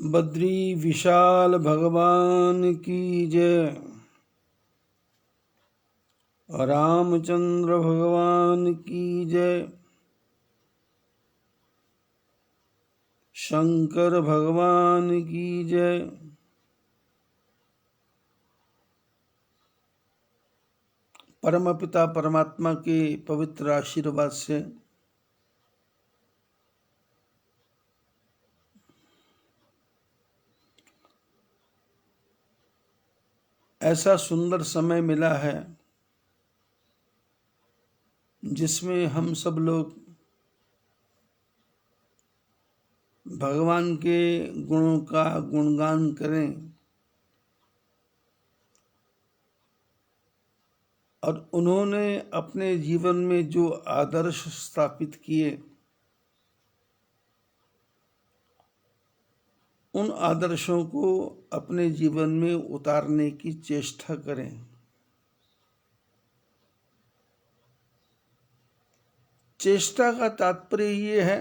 बद्री विशाल भगवान की जय। रामचंद्र भगवान की जय। शंकर भगवान की जय। परमपिता परमात्मा के पवित्र आशीर्वाद से ऐसा सुंदर समय मिला है जिसमें हम सब लोग भगवान के गुणों का गुणगान करें और उन्होंने अपने जीवन में जो आदर्श स्थापित किए उन आदर्शों को अपने जीवन में उतारने की चेष्टा करें। चेष्टा का तात्पर्य ये है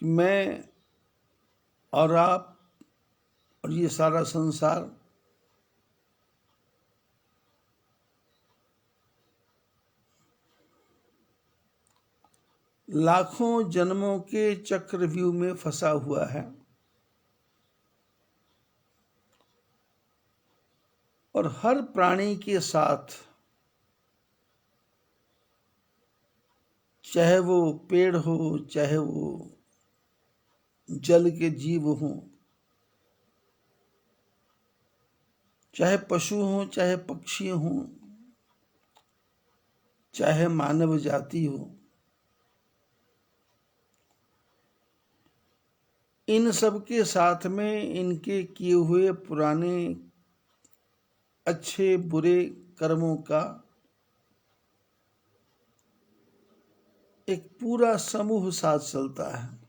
कि मैं और आप और ये सारा संसार लाखों जन्मों के चक्रव्यूह में फंसा हुआ है और हर प्राणी के साथ, चाहे वो पेड़ हो, चाहे वो जल के जीव हो, चाहे पशु हो, चाहे पक्षी हो, चाहे मानव जाति हो, इन सब के साथ में इनके किए हुए पुराने अच्छे बुरे कर्मों का एक पूरा समूह साथ चलता है।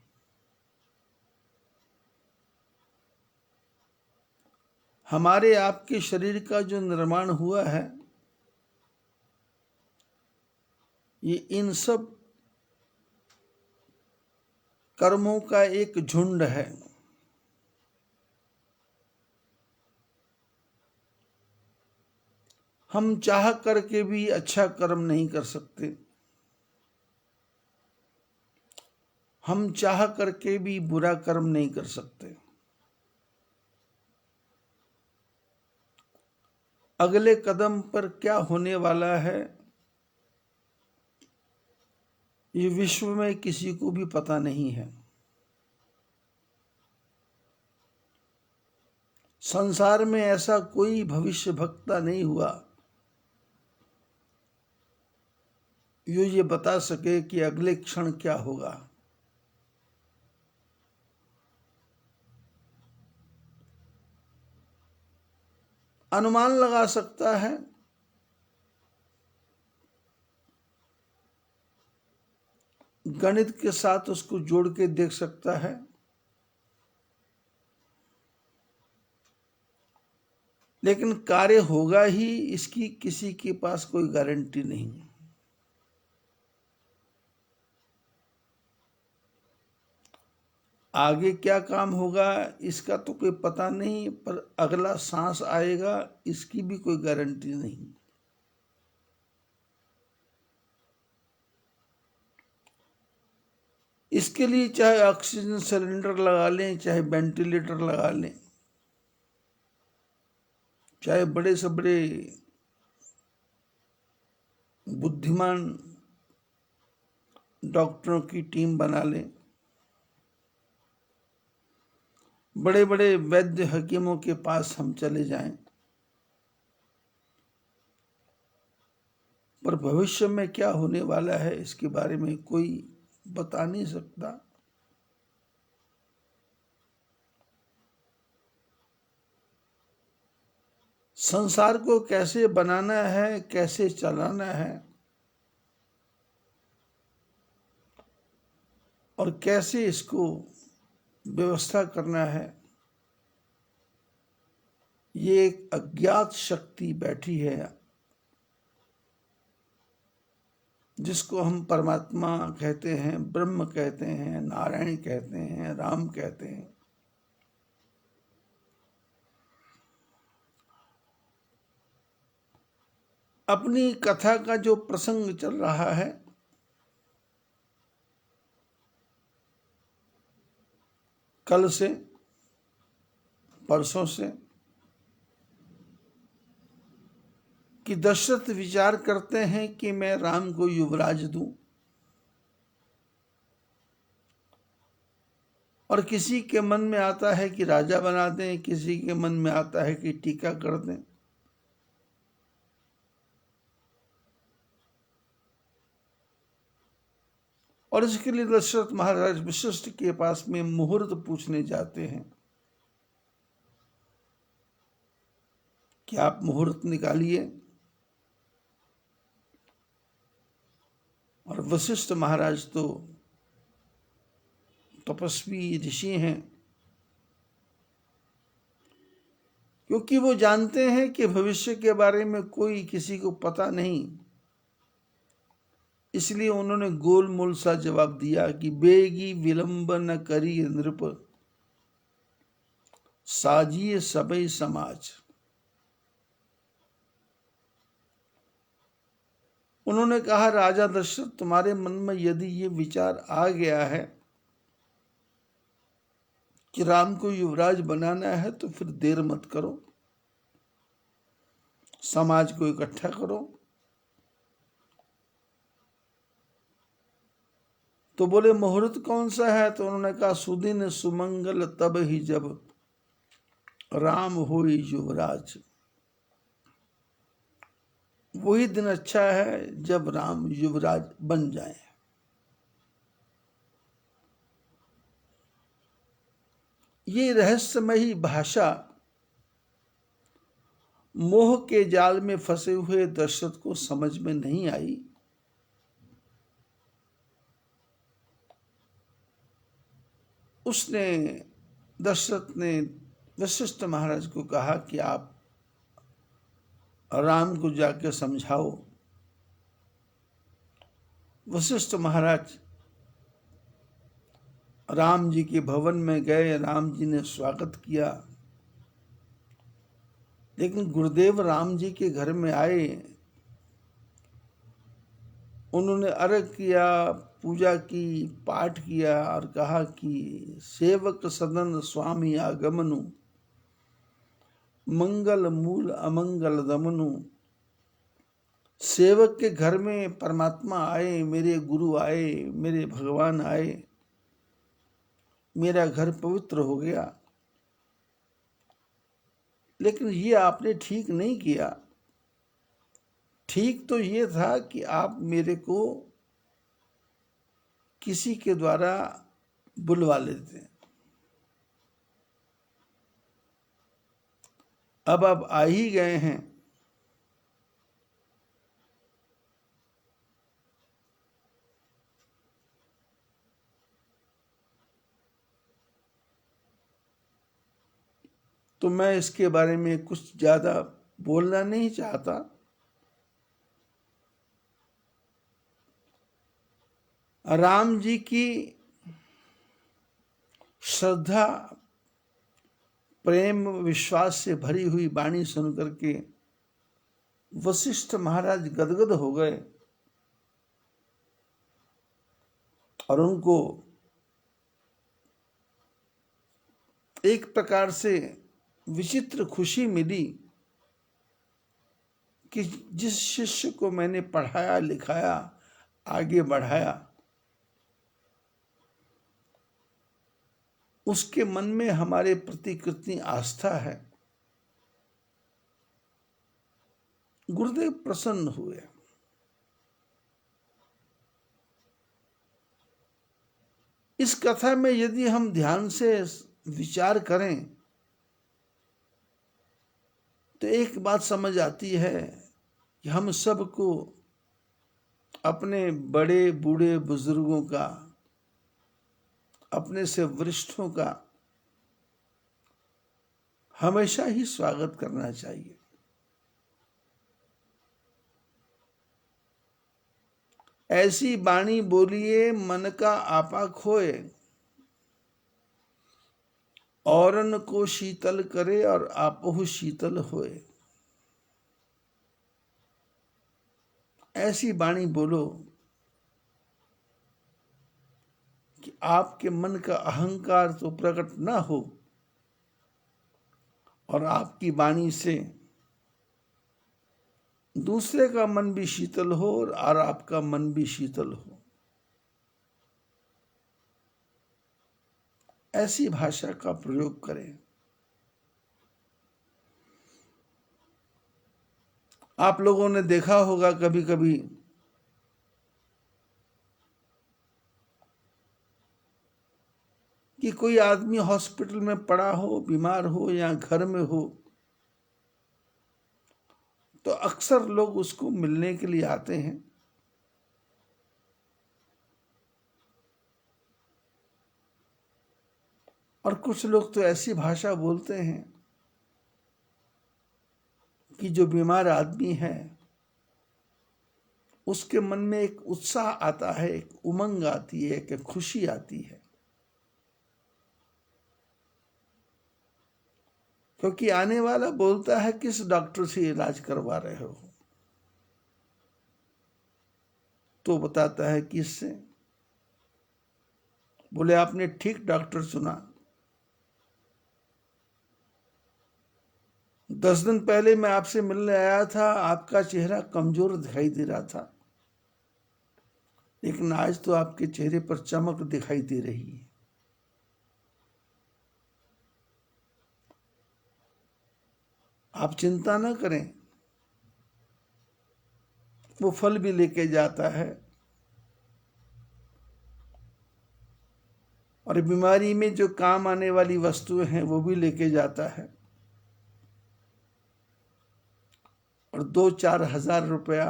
हमारे आपके शरीर का जो निर्माण हुआ है ये इन सब कर्मों का एक झुंड है। हम चाह करके भी अच्छा कर्म नहीं कर सकते, हम चाह करके भी बुरा कर्म नहीं कर सकते। अगले कदम पर क्या होने वाला है ये विश्व में किसी को भी पता नहीं है। संसार में ऐसा कोई भविष्य वक्ता नहीं हुआ जो ये बता सके कि अगले क्षण क्या होगा। अनुमान लगा सकता है, गणित के साथ उसको जोड़ के देख सकता है, लेकिन कार्य होगा ही इसकी किसी के पास कोई गारंटी नहीं। आगे क्या काम होगा इसका तो कोई पता नहीं, पर अगला सांस आएगा इसकी भी कोई गारंटी नहीं। इसके लिए चाहे ऑक्सीजन सिलेंडर लगा लें, चाहे वेंटिलेटर लगा लें, चाहे बड़े से बड़े बुद्धिमान डॉक्टरों की टीम बना लें, बड़े बड़े वैद्य हकीमों के पास हम चले जाएं, पर भविष्य में क्या होने वाला है इसके बारे में कोई बता नहीं सकता। संसार को कैसे बनाना है, कैसे चलाना है और कैसे इसको व्यवस्था करना है, ये एक अज्ञात शक्ति बैठी है जिसको हम परमात्मा कहते हैं, ब्रह्म कहते हैं, नारायण कहते हैं, राम कहते हैं, अपनी कथा का जो प्रसंग चल रहा है, कल से, परसों से, कि दशरथ विचार करते हैं कि मैं राम को युवराज दूं, और किसी के मन में आता है कि राजा बना दें, किसी के मन में आता है कि टीका कर दें। और इसके लिए दशरथ महाराज वशिष्ठ के पास में मुहूर्त पूछने जाते हैं कि आप मुहूर्त निकालिए। और वशिष्ठ महाराज तो तपस्वी ऋषि हैं, क्योंकि वो जानते हैं कि भविष्य के बारे में कोई किसी को पता नहीं, इसलिए उन्होंने गोलमोल सा जवाब दिया कि बेगी विलंब न करी नृप, साजिए सबई समाज। उन्होंने कहा, राजा दशरथ, तुम्हारे मन में यदि ये विचार आ गया है कि राम को युवराज बनाना है, तो फिर देर मत करो, समाज को इकट्ठा करो। तो बोले, मुहूर्त कौन सा है? तो उन्होंने कहा, सुदिन सुमंगल तब ही जब राम होई युवराज। वही दिन अच्छा है जब राम युवराज बन जाए। ये रहस्यमयी भाषा मोह के जाल में फंसे हुए दशरथ को समझ में नहीं आई। उसने, दशरथ ने वशिष्ठ महाराज को कहा कि आप राम को जाकर समझाओ। वशिष्ठ महाराज राम जी के भवन में गए, राम जी ने स्वागत किया, लेकिन गुरुदेव राम जी के घर में आए, उन्होंने अर्घ किया, पूजा की, पाठ किया और कहा कि सेवक सदन स्वामी आगमनु, मंगल मूल अमंगल दमनु। सेवक के घर में परमात्मा आए, मेरे गुरु आए, मेरे भगवान आए, मेरा घर पवित्र हो गया। लेकिन ये आपने ठीक नहीं किया। ठीक तो ये था कि आप मेरे को किसी के द्वारा बुलवा लेते। अब आप आ ही गए हैं, तो मैं इसके बारे में कुछ ज्यादा बोलना नहीं चाहता। राम जी की श्रद्धा, प्रेम, विश्वास से भरी हुई वाणी सुनकर के वशिष्ठ महाराज गदगद हो गए और उनको एक प्रकार से विचित्र खुशी मिली कि जिस शिष्य को मैंने पढ़ाया, लिखाया, आगे बढ़ाया, उसके मन में हमारे प्रति कितनी आस्था है। गुरुदेव प्रसन्न हुए। इस कथा में यदि हम ध्यान से विचार करें तो एक बात समझ आती है कि हम सबको अपने बड़े बूढ़े बुजुर्गों का, अपने से वरिष्ठों का हमेशा ही स्वागत करना चाहिए। ऐसी बाणी बोलिए मन का आपा खोए, औरन को शीतल करे और आपहु शीतल होए। ऐसी बाणी बोलो कि आपके मन का अहंकार तो प्रकट ना हो और आपकी वाणी से दूसरे का मन भी शीतल हो और आपका मन भी शीतल हो। ऐसी भाषा का प्रयोग करें। आप लोगों ने देखा होगा कभी कभी कि कोई आदमी हॉस्पिटल में पड़ा हो, बीमार हो या घर में हो, तो अक्सर लोग उसको मिलने के लिए आते हैं। और कुछ लोग तो ऐसी भाषा बोलते हैं कि जो बीमार आदमी है उसके मन में एक उत्साह आता है, एक उमंग आती है, एक खुशी आती है, क्योंकि आने वाला बोलता है किस डॉक्टर से इलाज करवा रहे हो, तो बताता है किससे। बोले आपने ठीक डॉक्टर चुना। 10 दिन पहले मैं आपसे मिलने आया था, आपका चेहरा कमजोर दिखाई दे रहा था, लेकिन आज तो आपके चेहरे पर चमक दिखाई दे रही है। आप चिंता ना करें, वो फल भी लेके जाता है और बीमारी में जो काम आने वाली वस्तुएं हैं वो भी लेके जाता है और 2-4 हजार रुपया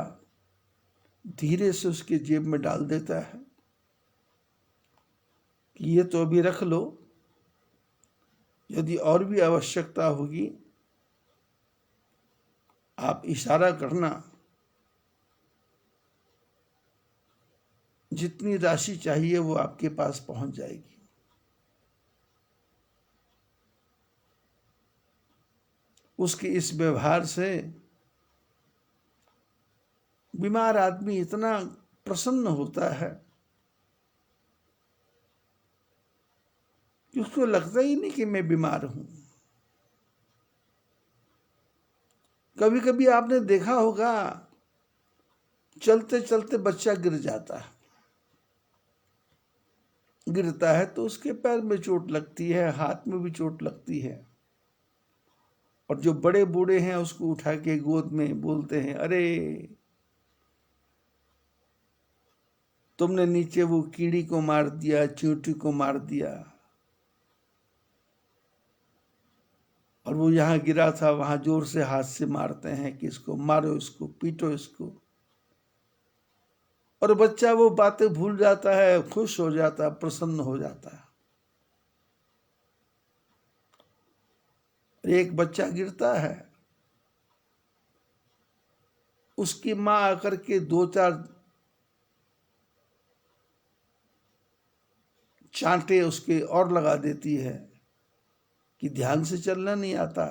धीरे से उसके जेब में डाल देता है कि ये तो अभी रख लो, यदि और भी आवश्यकता होगी आप इशारा करना, जितनी राशि चाहिए वो आपके पास पहुंच जाएगी। उसके इस व्यवहार से बीमार आदमी इतना प्रसन्न होता है कि उसको लगता ही नहीं कि मैं बीमार हूं। कभी कभी आपने देखा होगा चलते चलते बच्चा गिर जाता है, गिरता है तो उसके पैर में चोट लगती है, हाथ में भी चोट लगती है, और जो बड़े बूढ़े हैं उसको उठा के गोद में बोलते हैं, अरे तुमने नीचे वो कीड़ी को मार दिया, चींटी को मार दिया, और वो यहां गिरा था वहां जोर से हाथ से मारते हैं कि इसको मारो, इसको पीटो, इसको। और बच्चा वो बातें भूल जाता है, खुश हो जाता है, प्रसन्न हो जाता है। एक बच्चा गिरता है, उसकी मां आकर के 2-4 चांटे उसके और लगा देती है कि ध्यान से चलना नहीं आता,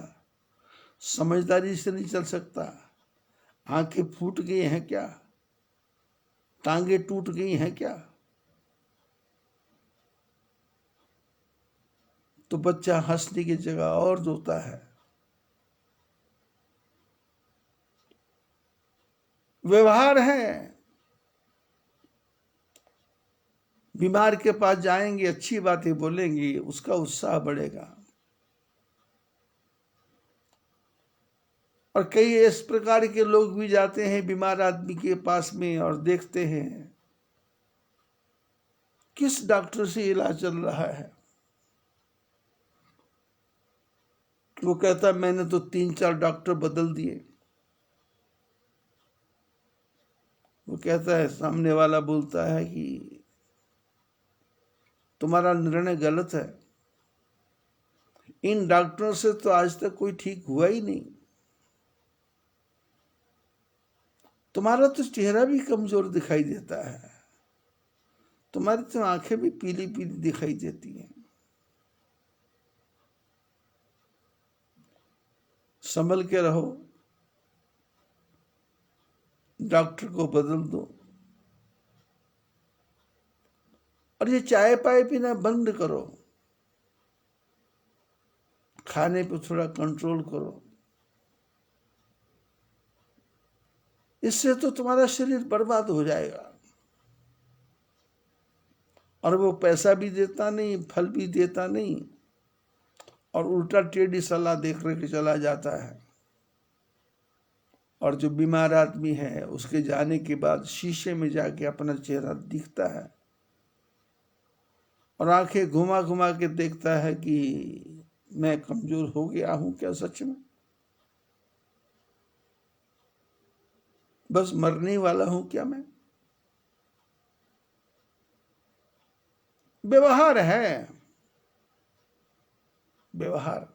समझदारी से नहीं चल सकता, आंखें फूट गई हैं क्या, टांगे टूट गई हैं क्या। तो बच्चा हंसने की जगह और रोता है। व्यवहार है, बीमार के पास जाएंगे, अच्छी बातें बोलेंगे, उसका उत्साह बढ़ेगा। और कई इस प्रकार के लोग भी जाते हैं बीमार आदमी के पास में और देखते हैं किस डॉक्टर से इलाज चल रहा है। वो कहता है मैंने तो 3-4 डॉक्टर बदल दिए। वो कहता है, सामने वाला बोलता है कि तुम्हारा निर्णय गलत है, इन डॉक्टरों से तो आज तक कोई ठीक हुआ ही नहीं। तुम्हारा तो चेहरा भी कमजोर दिखाई देता है, तुम्हारी तो आंखें भी पीली पीली दिखाई देती हैं। संभल के रहो, डॉक्टर को बदल दो, और ये चाय पाए पीना बंद करो, खाने पे थोड़ा कंट्रोल करो। इससे तो तुम्हारा शरीर बर्बाद हो जाएगा, और वो पैसा भी देता नहीं, फल भी देता नहीं, और उल्टा टेढ़ी सलाह देख के चला जाता है। और जो बीमार आदमी है उसके जाने के बाद शीशे में जाके अपना चेहरा दिखता है और आंखें घुमा घुमा के देखता है कि मैं कमजोर हो गया हूं क्या सच में, बस मरने वाला हूं क्या मैं। व्यवहार है, व्यवहार।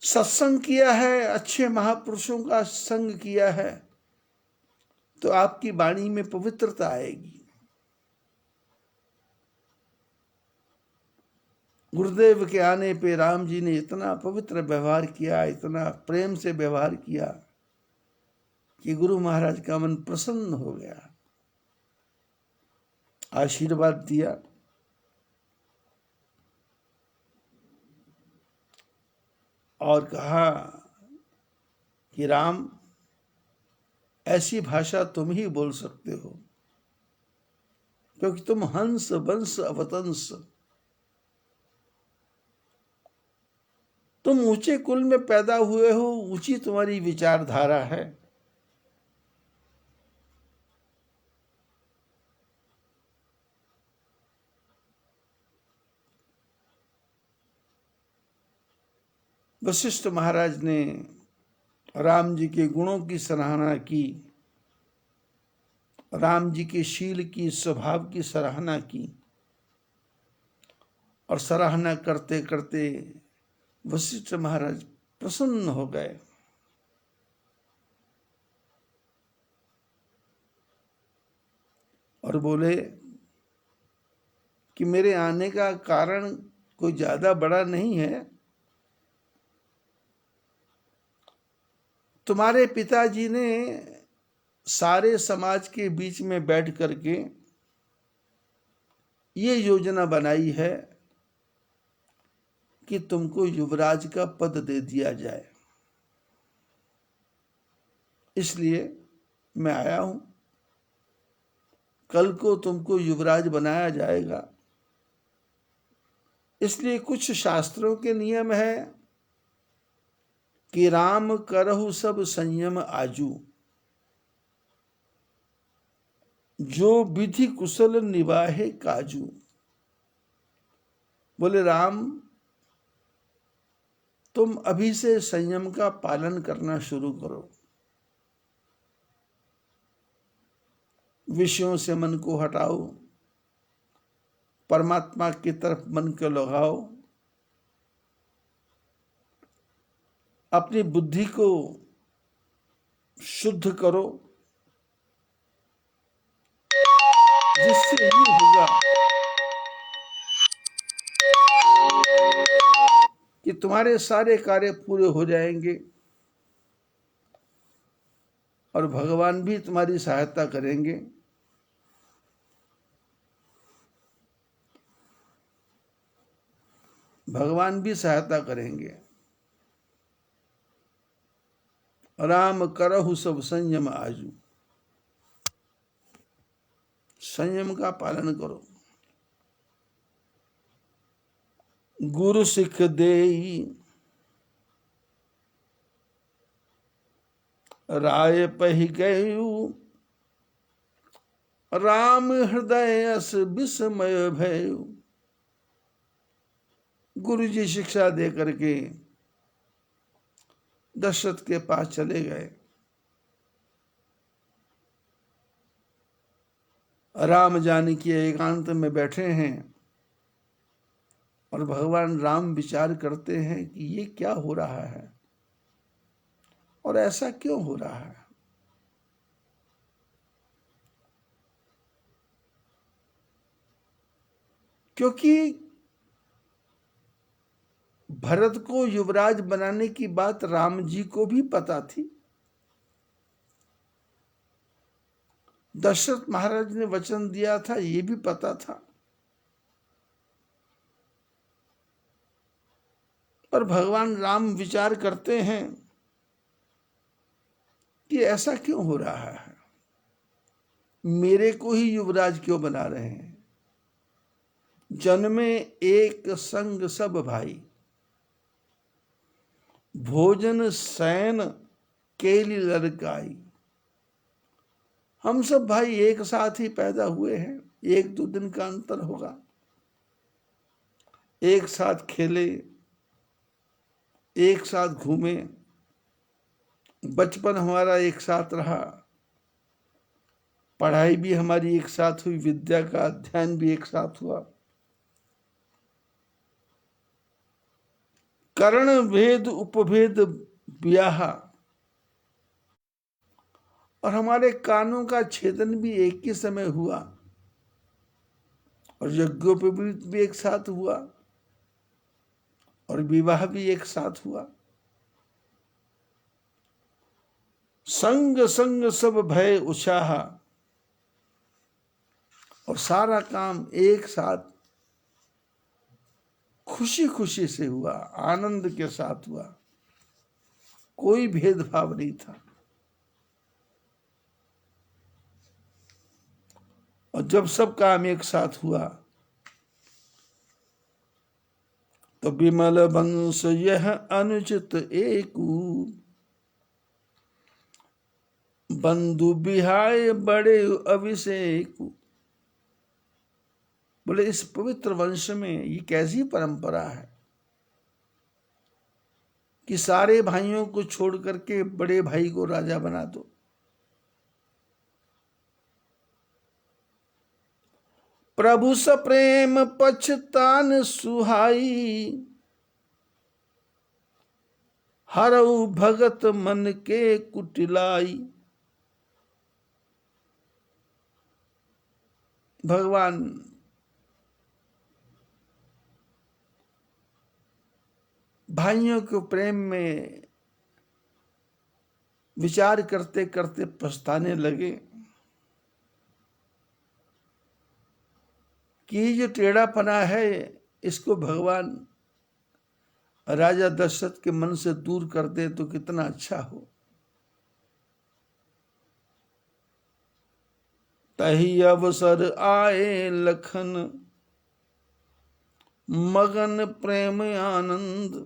सत्संग किया है, अच्छे महापुरुषों का संग किया है, तो आपकी वाणी में पवित्रता आएगी। गुरुदेव के आने पे राम जी ने इतना पवित्र व्यवहार किया, इतना प्रेम से व्यवहार किया कि गुरु महाराज का मन प्रसन्न हो गया, आशीर्वाद दिया। और कहा कि राम, ऐसी भाषा तुम ही बोल सकते हो, क्योंकि तुम हंस वंश अवतंस, तुम ऊंचे कुल में पैदा हुए हो, ऊंची तुम्हारी विचारधारा है। वशिष्ठ महाराज ने राम जी के गुणों की सराहना की, राम जी के शील की, स्वभाव की सराहना की, और सराहना करते करते वशिष्ठ महाराज प्रसन्न हो गए। और बोले कि मेरे आने का कारण कोई ज्यादा बड़ा नहीं है, तुम्हारे पिताजी ने सारे समाज के बीच में बैठ करके ये योजना बनाई है कि तुमको युवराज का पद दे दिया जाए, इसलिए मैं आया हूं। कल को तुमको युवराज बनाया जाएगा, इसलिए कुछ शास्त्रों के नियम है कि राम करहु सब संयम आजू, जो विधि कुशल निवाहे काजू। बोले राम, तुम अभी से संयम का पालन करना शुरू करो, विषयों से मन को हटाओ, परमात्मा की तरफ मन को लगाओ, अपनी बुद्धि को शुद्ध करो, जिससे ये होगा कि तुम्हारे सारे कार्य पूरे हो जाएंगे और भगवान भी तुम्हारी सहायता करेंगे। भगवान भी सहायता करेंगे। राम करहु सब संयम आजू, संयम का पालन करो। गुरु सिख देई राय पहि गयु, राम हृदय अस विस्मय भयु। गुरु जी शिक्षा दे करके दशरथ के पास चले गए। राम जानकी एकांत में बैठे हैं और भगवान राम विचार करते हैं कि ये क्या हो रहा है। और ऐसा क्यों हो रहा है? क्योंकि भरत को युवराज बनाने की बात राम जी को भी पता थी। दशरथ महाराज ने वचन दिया था, ये भी पता था। पर भगवान राम विचार करते हैं कि ऐसा क्यों हो रहा है, मेरे को ही युवराज क्यों बना रहे हैं? जन्मे एक संग सब भाई, भोजन शयन केली लड़काई। हम सब भाई एक साथ ही पैदा हुए हैं, 1-2 दिन का अंतर होगा। एक साथ खेले, एक साथ घूमे, बचपन हमारा एक साथ रहा, पढ़ाई भी हमारी एक साथ हुई, विद्या का अध्ययन भी एक साथ हुआ। कर्ण भेद उपभेद ब्याह, और हमारे कानों का छेदन भी एक ही समय हुआ, और यज्ञोपवीत भी एक साथ हुआ, और विवाह भी एक साथ हुआ। संग संग सब भय उत्साह, और सारा काम एक साथ खुशी खुशी से हुआ, आनंद के साथ हुआ, कोई भेदभाव नहीं था। और जब सब काम एक साथ हुआ तो विमल वंश यह अनुचित एकू, बंधु बिहाय बड़े अभिषेक। बोले इस पवित्र वंश में ये कैसी परंपरा है कि सारे भाइयों को छोड़ करके बड़े भाई को राजा बना दो। प्रभु सप्रेम पछतान सुहाई, हरऊ भगत मन के कुटिलाई। भगवान भाइयों के प्रेम में विचार करते करते पछताने लगे कि ये जो टेढ़ापना है इसको भगवान राजा दशरथ के मन से दूर कर दे तो कितना अच्छा हो। तही अवसर आए लखन, मगन प्रेम आनंद।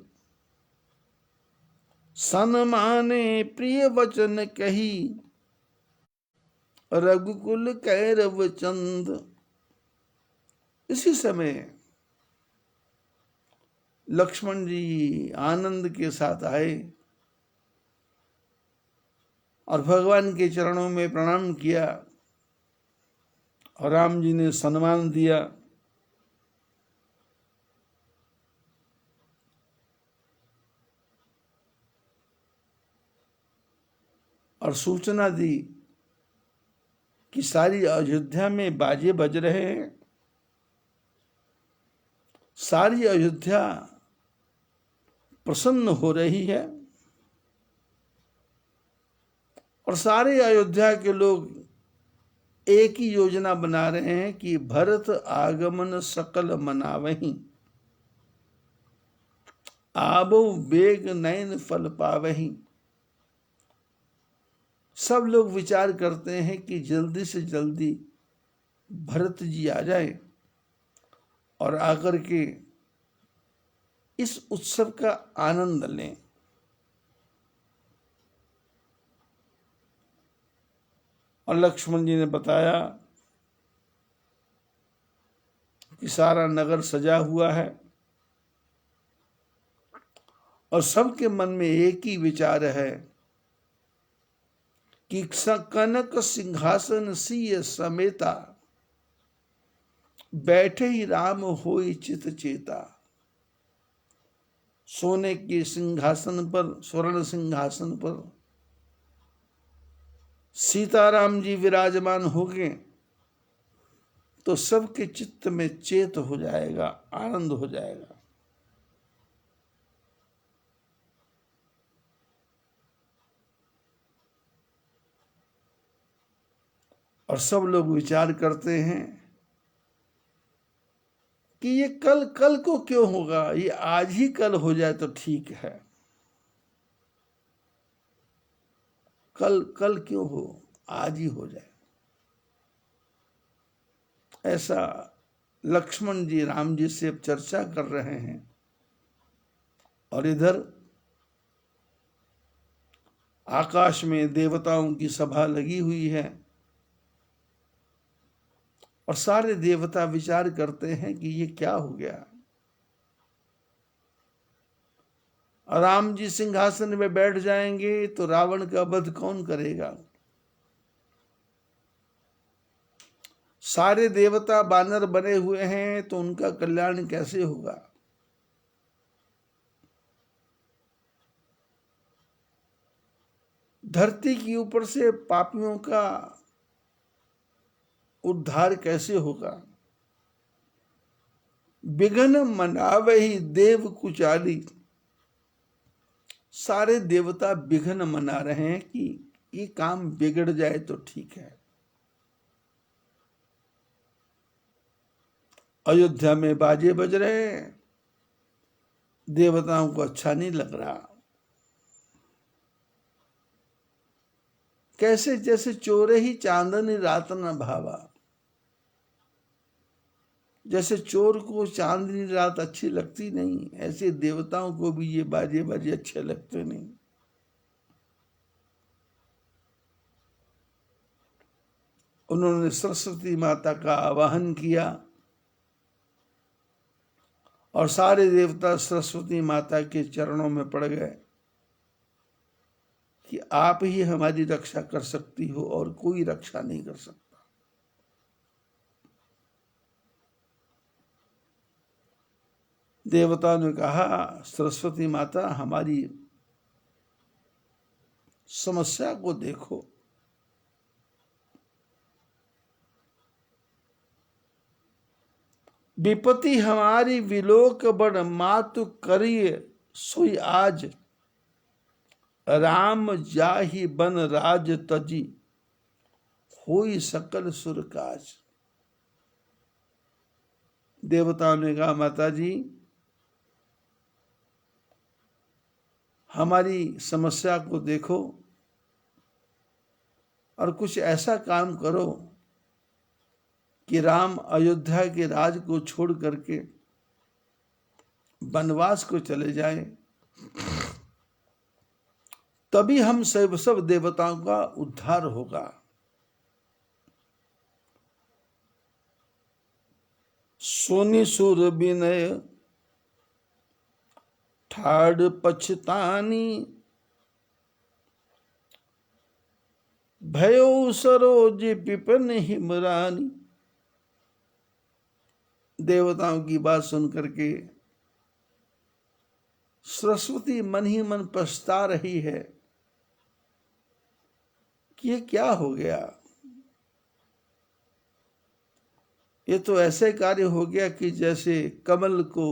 सन्माने प्रिय वचन कही, रघुकुल कैरव चंद। इसी समय लक्ष्मण जी आनंद के साथ आए और भगवान के चरणों में प्रणाम किया, और राम जी ने सम्मान दिया। और सूचना दी कि सारी अयोध्या में बाजे बज रहे हैं, सारी अयोध्या प्रसन्न हो रही है, और सारे अयोध्या के लोग एक ही योजना बना रहे हैं कि भरत आगमन सकल मनावहीं, आबो बेग नैन फल पावहीं। सब लोग विचार करते हैं कि जल्दी से जल्दी भरत जी आ जाए और आकर के इस उत्सव का आनंद लें। और लक्ष्मण जी ने बताया कि सारा नगर सजा हुआ है और सबके मन में एक ही विचार है कि कनक सिंहासन सिय समेता, बैठे ही राम होई चित चेता। सोने के सिंहासन पर, स्वर्ण सिंहासन पर सीताराम जी विराजमान हो गए तो सबके चित्त में चेत हो जाएगा, आनंद हो जाएगा। और सब लोग विचार करते हैं कि ये कल कल को क्यों होगा, ये आज ही कल हो जाए तो ठीक है। कल कल क्यों हो, आज ही हो जाए। ऐसा लक्ष्मण जी राम जी से अब चर्चा कर रहे हैं। और इधर आकाश में देवताओं की सभा लगी हुई है और सारे देवता विचार करते हैं कि ये क्या हो गया। राम जी सिंहासन में बैठ जाएंगे तो रावण का वध कौन करेगा। सारे देवता बानर बने हुए हैं तो उनका कल्याण कैसे होगा। धरती के ऊपर से पापियों का उद्धार कैसे होगा। विघ्न मनावहि देव कुचाली, सारे देवता विघ्न मना रहे हैं कि ये काम बिगड़ जाए तो ठीक है। अयोध्या में बाजे बज रहे हैं, देवताओं को अच्छा नहीं लग रहा। कैसे जैसे चोरे ही चांदनी रात न भावा, जैसे चोर को चांदनी रात अच्छी लगती नहीं, ऐसे देवताओं को भी ये बाजे बाजे अच्छे लगते नहीं। उन्होंने सरस्वती माता का आवाहन किया और सारे देवता सरस्वती माता के चरणों में पड़ गए कि आप ही हमारी रक्षा कर सकती हो और कोई रक्षा नहीं कर सकता। देवता ने कहा, सरस्वती माता हमारी समस्या को देखो। विपत्ति हमारी विलोक बड़, मातु करिए सोई आज, राम जाहि बन राज तजी, होई सकल सुर काज। देवताओं ने कहा, माता जी हमारी समस्या को देखो और कुछ ऐसा काम करो कि राम अयोध्या के राज को छोड़ करके वनवास को चले जाएं, तभी हम सब देवताओं का उद्धार होगा। सोनी सुर विनय ठाड़ पछतानी, भयो सरोज पिपन हिमरानी। देवताओं की बात सुन करके सरस्वती मन ही मन पछता रही है कि ये क्या हो गया। ये तो ऐसे कार्य हो गया कि जैसे कमल को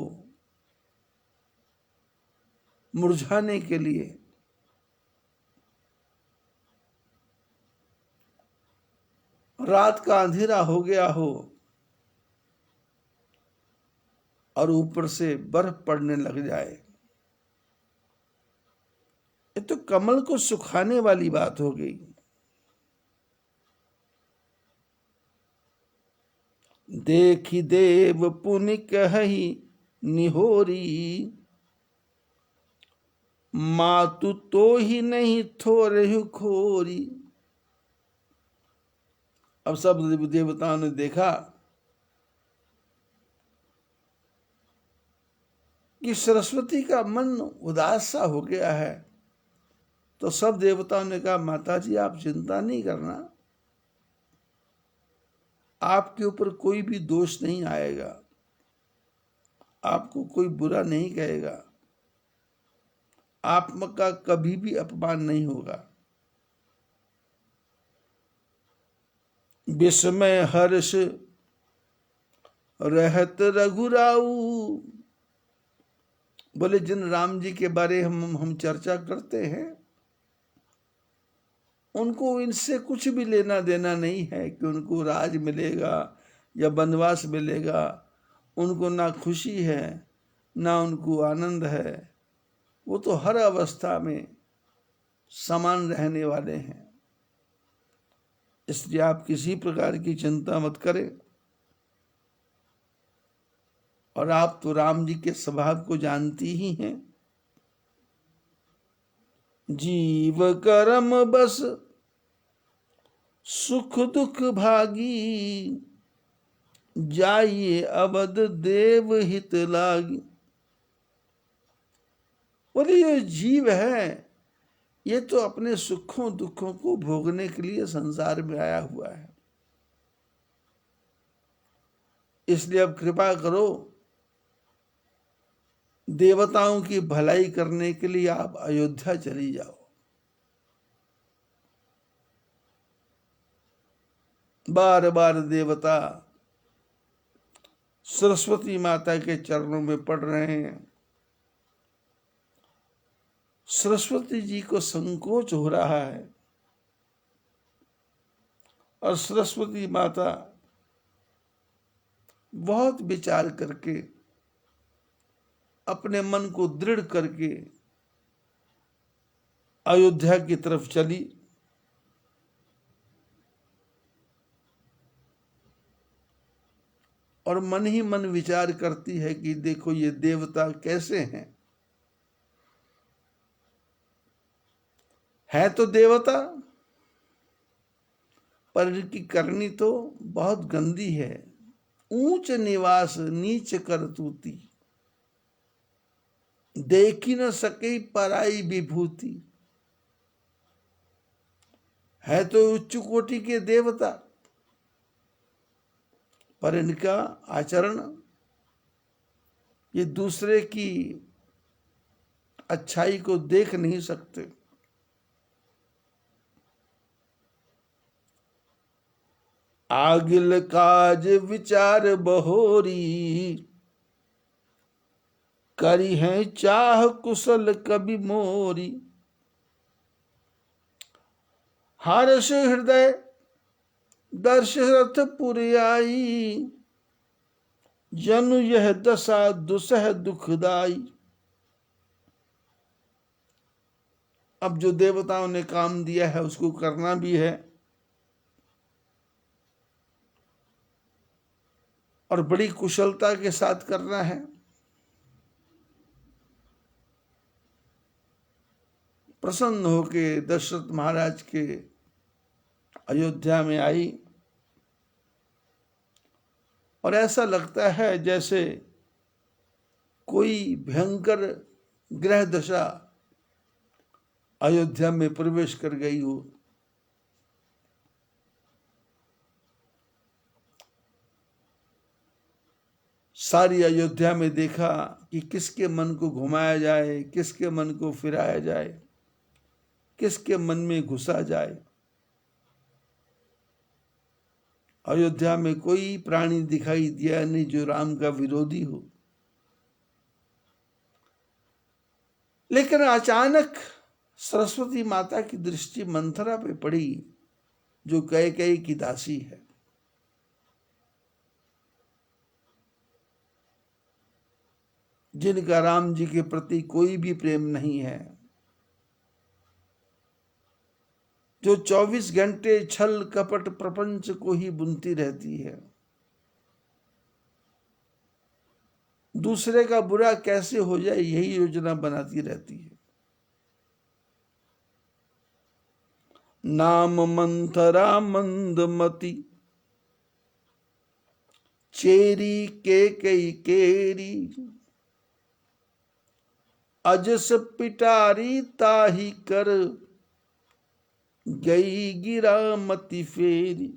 मुरझाने के लिए रात का अंधेरा हो गया हो और ऊपर से बर्फ पड़ने लग जाए। ये तो कमल को सुखाने वाली बात हो गई। देखी देव पुनि कहि निहोरी, मातु तो ही नहीं थोरहु खोरी। अब सब देवताओं ने देखा कि सरस्वती का मन उदास सा हो गया है, तो सब देवताओं ने कहा, माता जी आप चिंता नहीं करना, आपके ऊपर कोई भी दोष नहीं आएगा, आपको कोई बुरा नहीं कहेगा, आपका कभी भी अपमान नहीं होगा। विस्मय हर्ष रहत रघुराऊ। बोले जिन राम जी के बारे हम चर्चा करते हैं, उनको इनसे कुछ भी लेना देना नहीं है कि उनको राज मिलेगा या वनवास मिलेगा। उनको ना खुशी है ना उनको आनंद है, वो तो हर अवस्था में समान रहने वाले हैं। इसलिए आप किसी प्रकार की चिंता मत करें। और आप तो राम जी के स्वभाव को जानती ही हैं। जीव कर्म बस सुख दुख भागी, जाइए अवध देव हित लागी। बोले ये जीव है, ये तो अपने सुखों दुखों को भोगने के लिए संसार में आया हुआ है। इसलिए अब कृपा करो, देवताओं की भलाई करने के लिए आप अयोध्या चली जाओ। बार बार देवता सरस्वती माता के चरणों में पड़ रहे हैं। सरस्वती जी को संकोच हो रहा है और सरस्वती माता बहुत विचार करके अपने मन को दृढ़ करके अयोध्या की तरफ चली। और मन ही मन विचार करती है कि देखो ये देवता कैसे हैं। है तो देवता, पर इनकी करनी तो बहुत गंदी है। ऊंच निवास नीच करतूती, देखी न सके पराई विभूति। है तो उच्च कोटि के देवता, पर इनका आचरण, ये दूसरे की अच्छाई को देख नहीं सकते। आगिल काज विचार बहोरी, करी है चाह कुशल कवि मोरी। हर्ष हृदय दशरथ पुर आई, जनु यह दशा दुसह दुखदाई। अब जो देवताओं ने काम दिया है उसको करना भी है, और बड़ी कुशलता के साथ करना है। प्रसन्न होके दशरथ महाराज के अयोध्या में आई, और ऐसा लगता है जैसे कोई भयंकर ग्रह दशा अयोध्या में प्रवेश कर गई हो। सारी अयोध्या में देखा कि किसके मन को घुमाया जाए, किसके मन को फिराया जाए, किसके मन में घुसा जाए। अयोध्या में कोई प्राणी दिखाई दिया नहीं जो राम का विरोधी हो। लेकिन अचानक सरस्वती माता की दृष्टि मंथरा पे पड़ी, जो कैकेयी की दासी है। जिनका राम जी के प्रति कोई भी प्रेम नहीं है, जो 24 घंटे छल कपट प्रपंच को ही बुनती रहती है। दूसरे का बुरा कैसे हो जाए यही योजना बनाती रहती है। नाम मंथरा मंदमती, चेरी कैकेयी केरी। अजस पिटारी ताही कर, गई गिरा मति फेरी।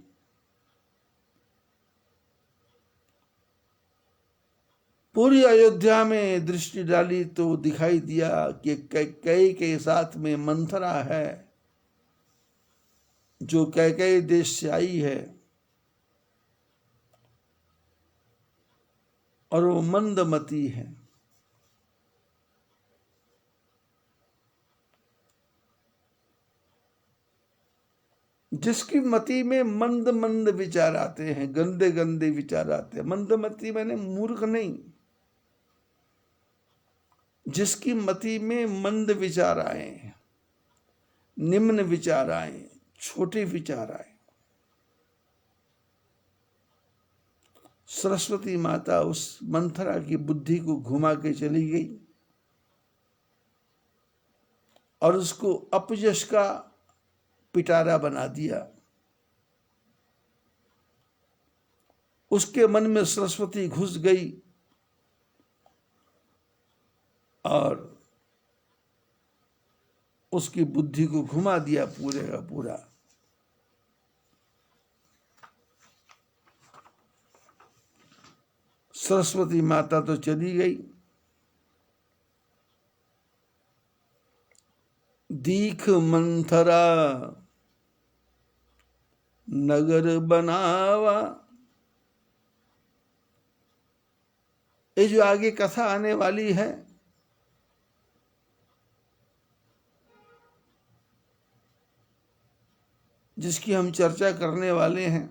पूरी अयोध्या में दृष्टि डाली तो दिखाई दिया कि कैकेयी के साथ में मंथरा है, जो कैकेयी देश से आई है। और वो मंदमती है। जिसकी मति में मंद मंद विचार आते हैं, गंदे गंदे विचार आते हैं। मंदमती मैंने मूर्ख नहीं, जिसकी मति में मंद विचार आए, निम्न विचार आए, छोटे विचार आए। सरस्वती माता उस मंथरा की बुद्धि को घुमा के चली गई और उसको अपयश का पिटारा बना दिया। उसके मन में सरस्वती घुस गई और उसकी बुद्धि को घुमा दिया पूरे का पूरा। सरस्वती माता तो चली गई, दीख मंथरा नगर बनावा। ये जो आगे कथा आने वाली है, जिसकी हम चर्चा करने वाले हैं,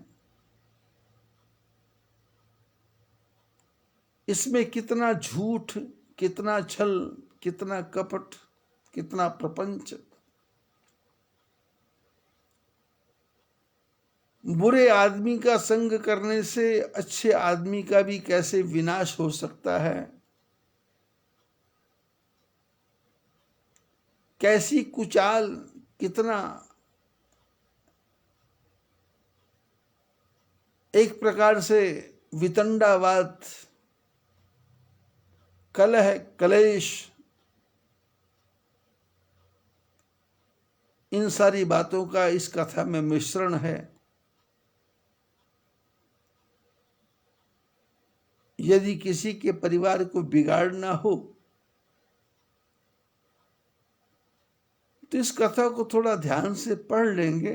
इसमें कितना झूठ, कितना छल, कितना कपट, कितना प्रपंच, बुरे आदमी का संग करने से अच्छे आदमी का भी कैसे विनाश हो सकता है, कैसी कुचाल, कितना एक प्रकार से वितंडावाद, कलह, कलेश, इन सारी बातों का इस कथा में मिश्रण है। यदि किसी के परिवार को बिगाड़ना हो तो इस कथा को थोड़ा ध्यान से पढ़ लेंगे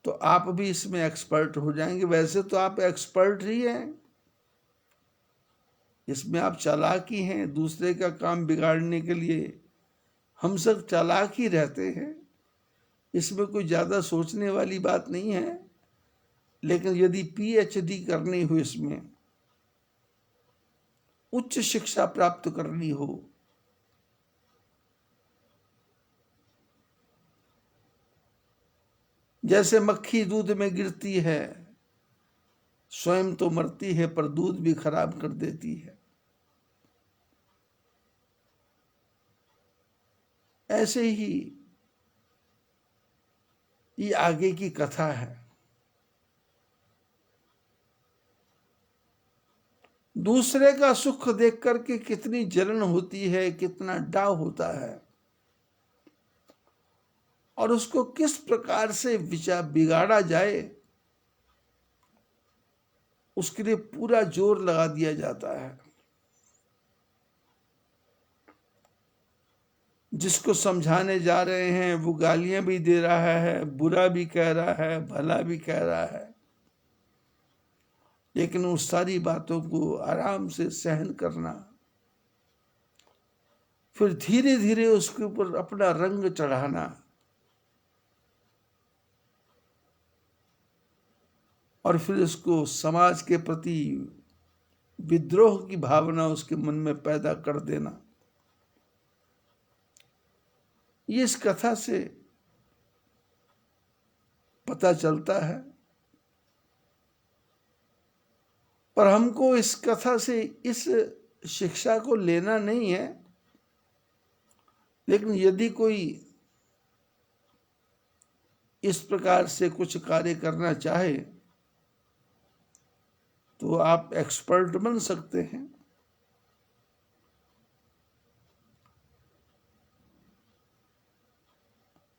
तो आप भी इसमें एक्सपर्ट हो जाएंगे। वैसे तो आप एक्सपर्ट ही हैं, इसमें आप चालाक ही हैं। दूसरे का काम बिगाड़ने के लिए हम सब चालाक ही रहते हैं, इसमें कोई ज्यादा सोचने वाली बात नहीं है। लेकिन यदि पीएचडी करनी हो, इसमें उच्च शिक्षा प्राप्त करनी हो, जैसे मक्खी दूध में गिरती है, स्वयं तो मरती है पर दूध भी खराब कर देती है, ऐसे ही ये आगे की कथा है। दूसरे का सुख देख करके कितनी जलन होती है, कितना डाव होता है, और उसको किस प्रकार से विचार बिगाड़ा जाए उसके लिए पूरा जोर लगा दिया जाता है। जिसको समझाने जा रहे हैं वो गालियां भी दे रहा है, बुरा भी कह रहा है, भला भी कह रहा है, लेकिन उस सारी बातों को आराम से सहन करना, फिर धीरे धीरे उसके ऊपर अपना रंग चढ़ाना, और फिर उसको समाज के प्रति विद्रोह की भावना उसके मन में पैदा कर देना, ये इस कथा से पता चलता है। पर हमको इस कथा से इस शिक्षा को लेना नहीं है, लेकिन यदि कोई इस प्रकार से कुछ कार्य करना चाहे तो आप एक्सपर्ट बन सकते हैं।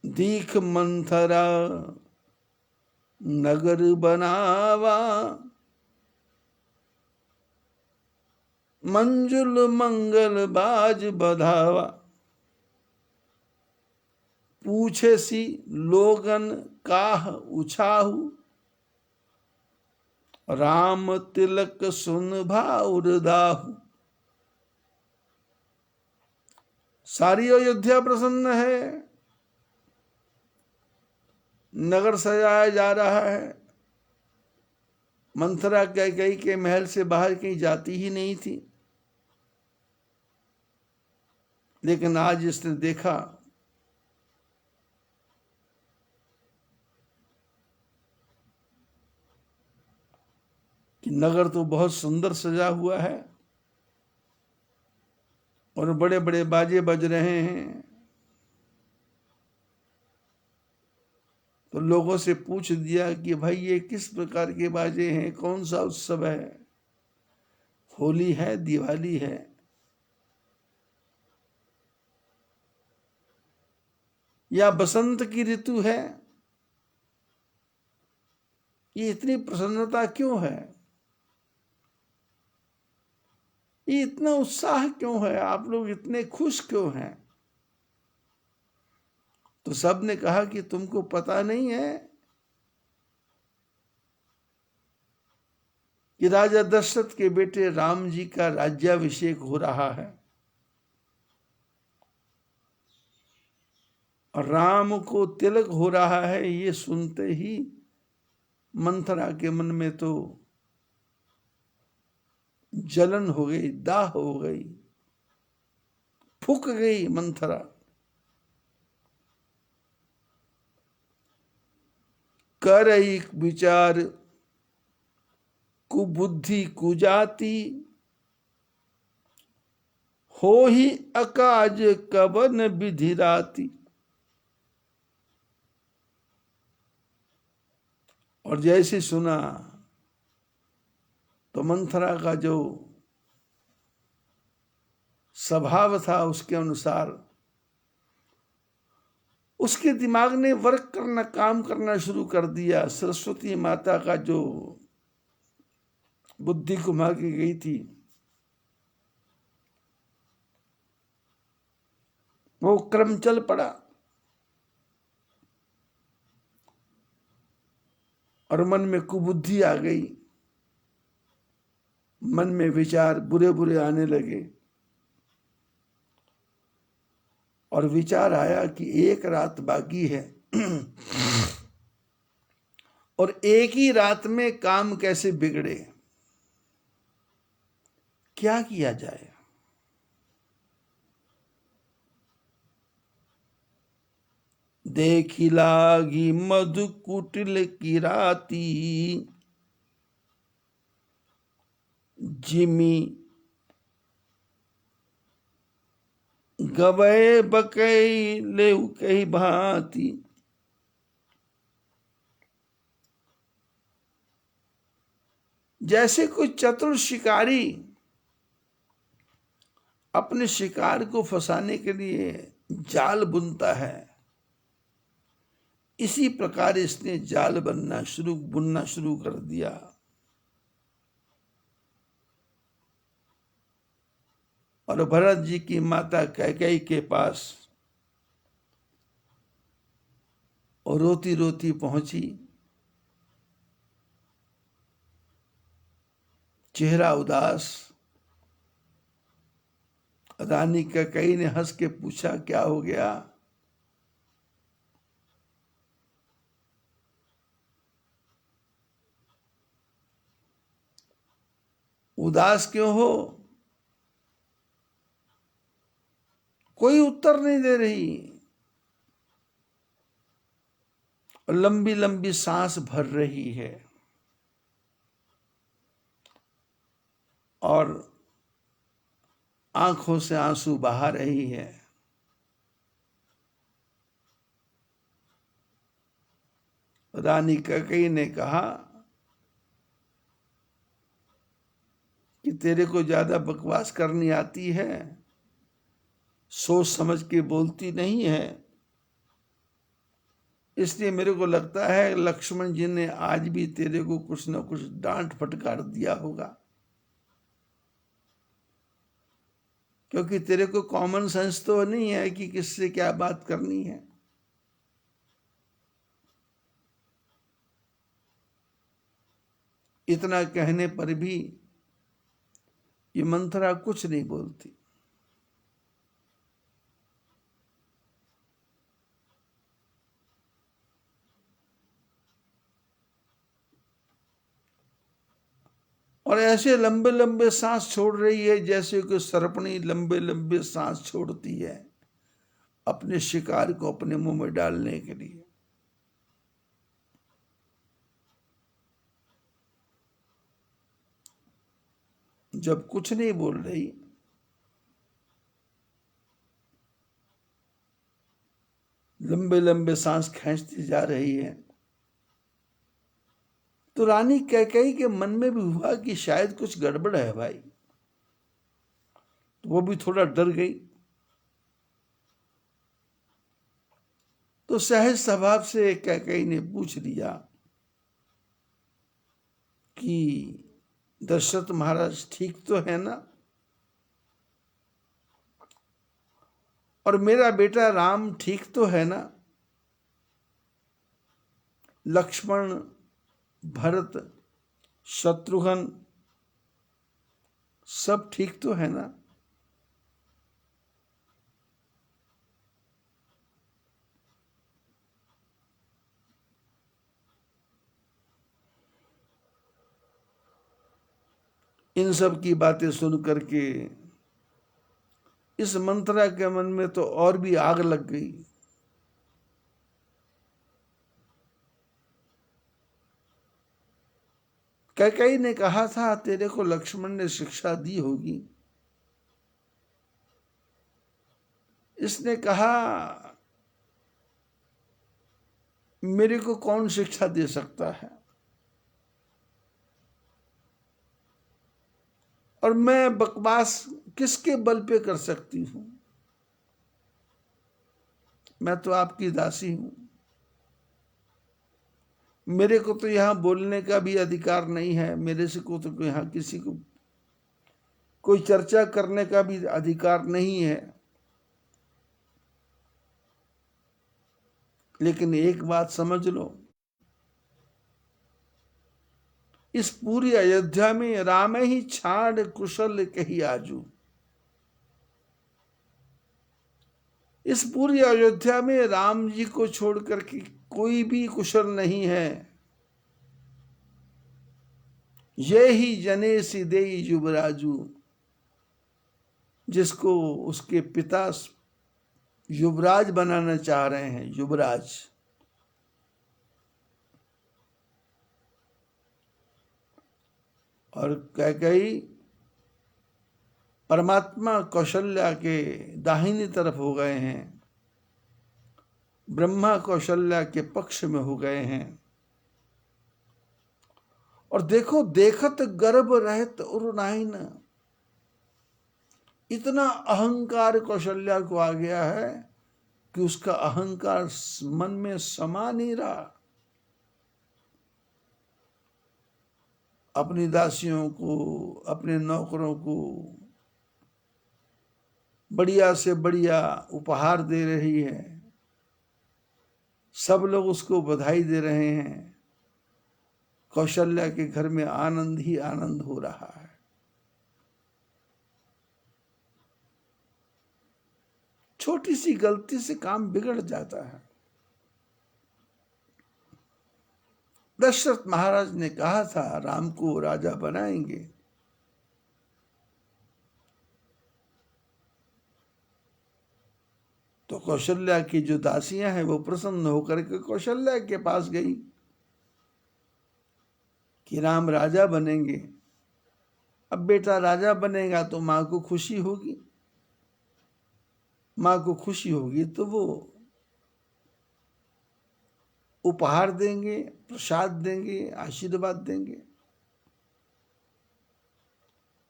दीख मंथरा नगर बनावा, मंजुल मंगल बाज बधावा। पूछे सी लोगन काह उछाहू, राम तिलक सुन भाउर दाहु। सारी अयोध्या प्रसन्न है, नगर सजाया जा रहा है। मंथरा कैकेयी के महल से बाहर कहीं जाती ही नहीं थी, लेकिन आज इसने देखा कि नगर तो बहुत सुंदर सजा हुआ है और बड़े बड़े बाजे बज रहे हैं। तो लोगों से पूछ दिया कि भाई ये किस प्रकार के बाजे हैं, कौन सा उत्सव है, होली है, दिवाली है? या बसंत की ऋतु है? ये इतनी प्रसन्नता क्यों है, ये इतना उत्साह क्यों है, आप लोग इतने खुश क्यों हैं? तो सब ने कहा कि तुमको पता नहीं है कि राजा दशरथ के बेटे राम जी का राज्याभिषेक हो रहा है और राम को तिलक हो रहा है। ये सुनते ही मंथरा के मन में तो जलन हो गई, दाह हो गई, फूक गई मंथरा। कर एक विचार कुबुद्धि कुजाति, हो ही अकाज कवन विधि राति। और जैसे सुना तो मंथरा का जो स्वभाव था उसके अनुसार उसके दिमाग ने वर्क करना, काम करना शुरू कर दिया। सरस्वती माता का जो बुद्धि घुमा के गई थी वो क्रम चल पड़ा और मन में कुबुद्धि आ गई, मन में विचार बुरे बुरे आने लगे। और विचार आया कि एक रात बाकी है और एक ही रात में काम कैसे बिगड़े, क्या किया जाए? देखी लागी मधु कुटिल की राती, जिमी गवै बकई ले कही भांति। जैसे कोई चतुर शिकारी अपने शिकार को फंसाने के लिए जाल बुनता है, इसी प्रकार इसने जाल बुनना शुरू कर दिया। और भरत जी की माता कैकेयी के पास और रोती रोती पहुंची, चेहरा उदास। रानी कैकेयी ने हंस के पूछा, क्या हो गया? उदास क्यों हो? कोई उत्तर नहीं दे रही और लंबी लंबी सांस भर रही है और आंखों से आंसू बहा रही है। रानी कैकेयी ने कहा कि तेरे को ज्यादा बकवास करनी आती है, सोच समझ के बोलती नहीं है, इसलिए मेरे को लगता है लक्ष्मण जी ने आज भी तेरे को कुछ न कुछ डांट फटकार दिया होगा, क्योंकि तेरे को कॉमन सेंस तो नहीं है कि किससे क्या बात करनी है। इतना कहने पर भी ये मंथरा कुछ नहीं बोलती। और ऐसे लंबे लंबे सांस छोड़ रही है जैसे कि सर्पणी लंबे लंबे सांस छोड़ती है अपने शिकार को अपने मुंह में डालने के लिए। जब कुछ नहीं बोल रही लंबे लंबे सांस खींचती जा रही है, तो रानी कैकेयी के मन में भी हुआ कि शायद कुछ गड़बड़ है भाई। तो वो भी थोड़ा डर गई। तो सहज स्वभाव से कैकेयी ने पूछ लिया कि दशरथ महाराज ठीक तो है ना, और मेरा बेटा राम ठीक तो है ना, लक्ष्मण भरत शत्रुघ्न सब ठीक तो है ना। इन सब की बातें सुन करके इस मंथरा के मन में तो और भी आग लग गई। कैकेयी ने कहा था तेरे को लक्ष्मण ने शिक्षा दी होगी। इसने कहा मेरे को कौन शिक्षा दे सकता है, और मैं बकवास किसके बल पे कर सकती हूं। मैं तो आपकी दासी हूं, मेरे को तो यहां बोलने का भी अधिकार नहीं है, मेरे से को तो यहां किसी को कोई चर्चा करने का भी अधिकार नहीं है। लेकिन एक बात समझ लो, इस पूरी अयोध्या में राम ही छाड़ कुशल कही आजू। इस पूरी अयोध्या में राम जी को छोड़कर के कोई भी कुशल नहीं है। ये ही जने सिदे युवराजू, जिसको उसके पिता युवराज बनाना चाह रहे हैं, युवराज। और कैकेयी परमात्मा कौशल्या के दाहिनी तरफ हो गए हैं, ब्रह्मा कौशल्या के पक्ष में हो गए हैं। और देखो देखत गर्भ रहत उर नाहि न, इतना अहंकार कौशल्या को आ गया है कि उसका अहंकार मन में समा नहीं रहा। अपनी दासियों को, अपने नौकरों को बढ़िया से बढ़िया उपहार दे रही है, सब लोग उसको बधाई दे रहे हैं। कौशल्या के घर में आनंद ही आनंद हो रहा है। छोटी सी गलती से काम बिगड़ जाता है। दशरथ महाराज ने कहा था राम को राजा बनाएंगे, तो कौशल्या की जो दासियां हैं वो प्रसन्न होकर के कौशल्या के पास गई कि राम राजा बनेंगे। अब बेटा राजा बनेगा तो मां को खुशी होगी, मां को खुशी होगी तो वो उपहार देंगे, प्रसाद देंगे, आशीर्वाद देंगे।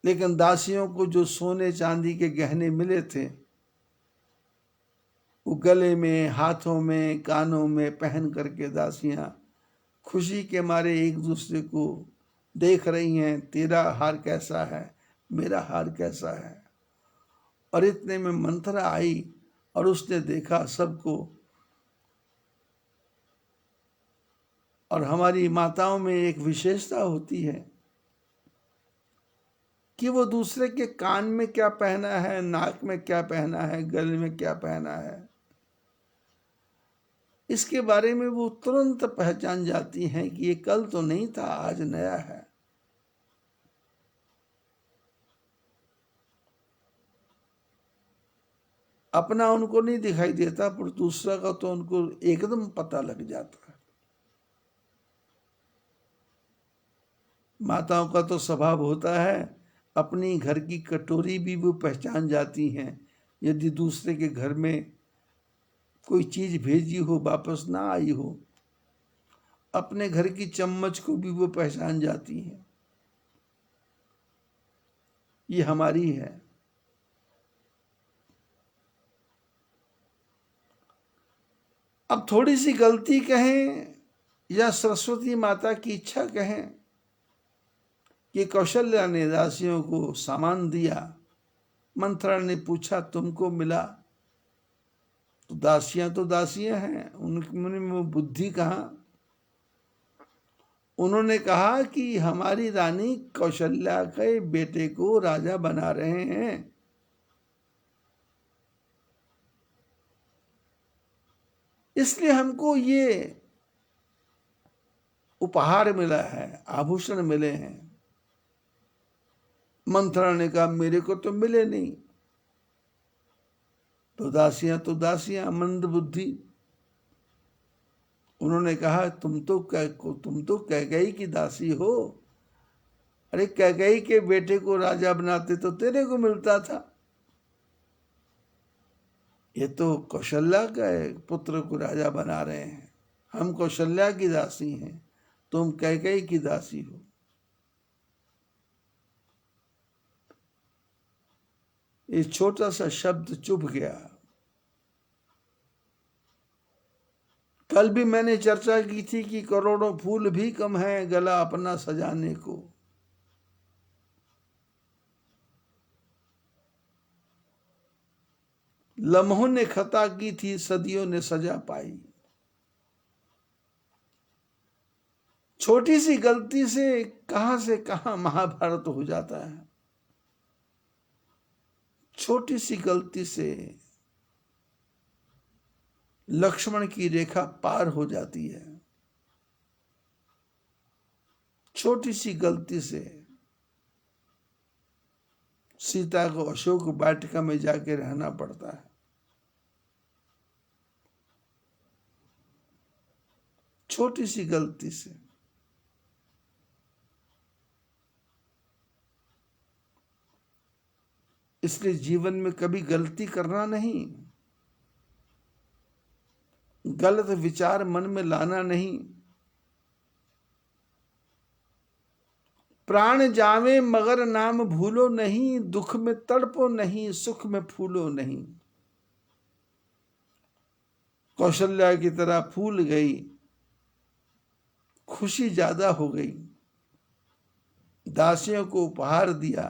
लेकिन दासियों को जो सोने चांदी के गहने मिले थे वो गले में, हाथों में, कानों में पहन करके दासियां खुशी के मारे एक दूसरे को देख रही हैं, तेरा हार कैसा है, मेरा हार कैसा है। और इतने में मंथरा आई और उसने देखा सबको, और हमारी माताओं में एक विशेषता होती है कि वो दूसरे के कान में क्या पहना है, नाक में क्या पहना है, गले में क्या पहना है, इसके बारे में वो तुरंत पहचान जाती हैं कि ये कल तो नहीं था, आज नया है। अपना उनको नहीं दिखाई देता, पर दूसरा का तो उनको एकदम पता लग जाता है। माताओं का तो स्वभाव होता है, अपनी घर की कटोरी भी वो पहचान जाती हैं। यदि दूसरे के घर में कोई चीज भेजी हो, वापस ना आई हो, अपने घर की चम्मच को भी वो पहचान जाती हैं। ये हमारी है। अब थोड़ी सी गलती कहें या सरस्वती माता की इच्छा कहें कि कौशल्या ने दासियों को सामान दिया। मंथरा ने पूछा तुमको मिला? तो दासियां हैं, उनमें बुद्धि कहाँ। उन्होंने कहा कि हमारी रानी कौशल्या के बेटे को राजा बना रहे हैं, इसलिए हमको ये उपहार मिला है, आभूषण मिले हैं। मंथरा ने कहा मेरे को तो मिले नहीं। तो दासियां मंद बुद्धि, उन्होंने कहा तुम तो कैकेयी की दासी हो। अरे कैकेयी के बेटे को राजा बनाते तो तेरे को मिलता था। ये तो कौशल्या का पुत्र को राजा बना रहे हैं। हम कौशल्या की दासी हैं, तुम कैकेयी की दासी हो। एक छोटा सा शब्द चुभ गया। कल भी मैंने चर्चा की थी कि करोड़ों फूल भी कम है गला अपना सजाने को। लम्हों ने खता की थी, सदियों ने सजा पाई। छोटी सी गलती से कहां महाभारत हो जाता है। छोटी सी गलती से लक्ष्मण की रेखा पार हो जाती है। छोटी सी गलती से सीता को अशोक वाटिका में जाके रहना पड़ता है। छोटी सी गलती से। इसलिए जीवन में कभी गलती करना नहीं, गलत विचार मन में लाना नहीं। प्राण जावे मगर नाम भूलो नहीं, दुख में तड़पो नहीं, सुख में फूलो नहीं। कौशल्या की तरह फूल गई, खुशी ज्यादा हो गई। दासियों को उपहार दिया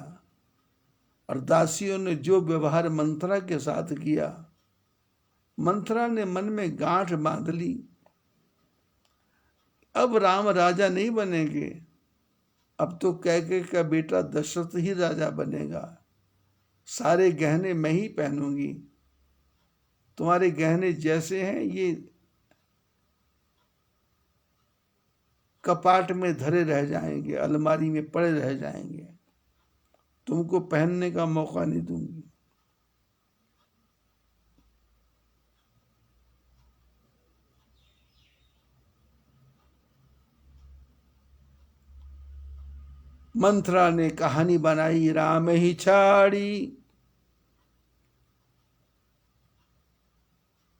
और दासियों ने जो व्यवहार मंथरा के साथ किया, मंथरा ने मन में गांठ बांध ली, अब राम राजा नहीं बनेंगे, अब तो कैकेयी का बेटा दशरथ ही राजा बनेगा। सारे गहने मैं ही पहनूंगी, तुम्हारे गहने जैसे हैं ये कपाट में धरे रह जाएंगे, अलमारी में पड़े रह जाएंगे, तुमको पहनने का मौका नहीं दूंगी। मंथरा ने कहानी बनाई राम ही छाड़ी।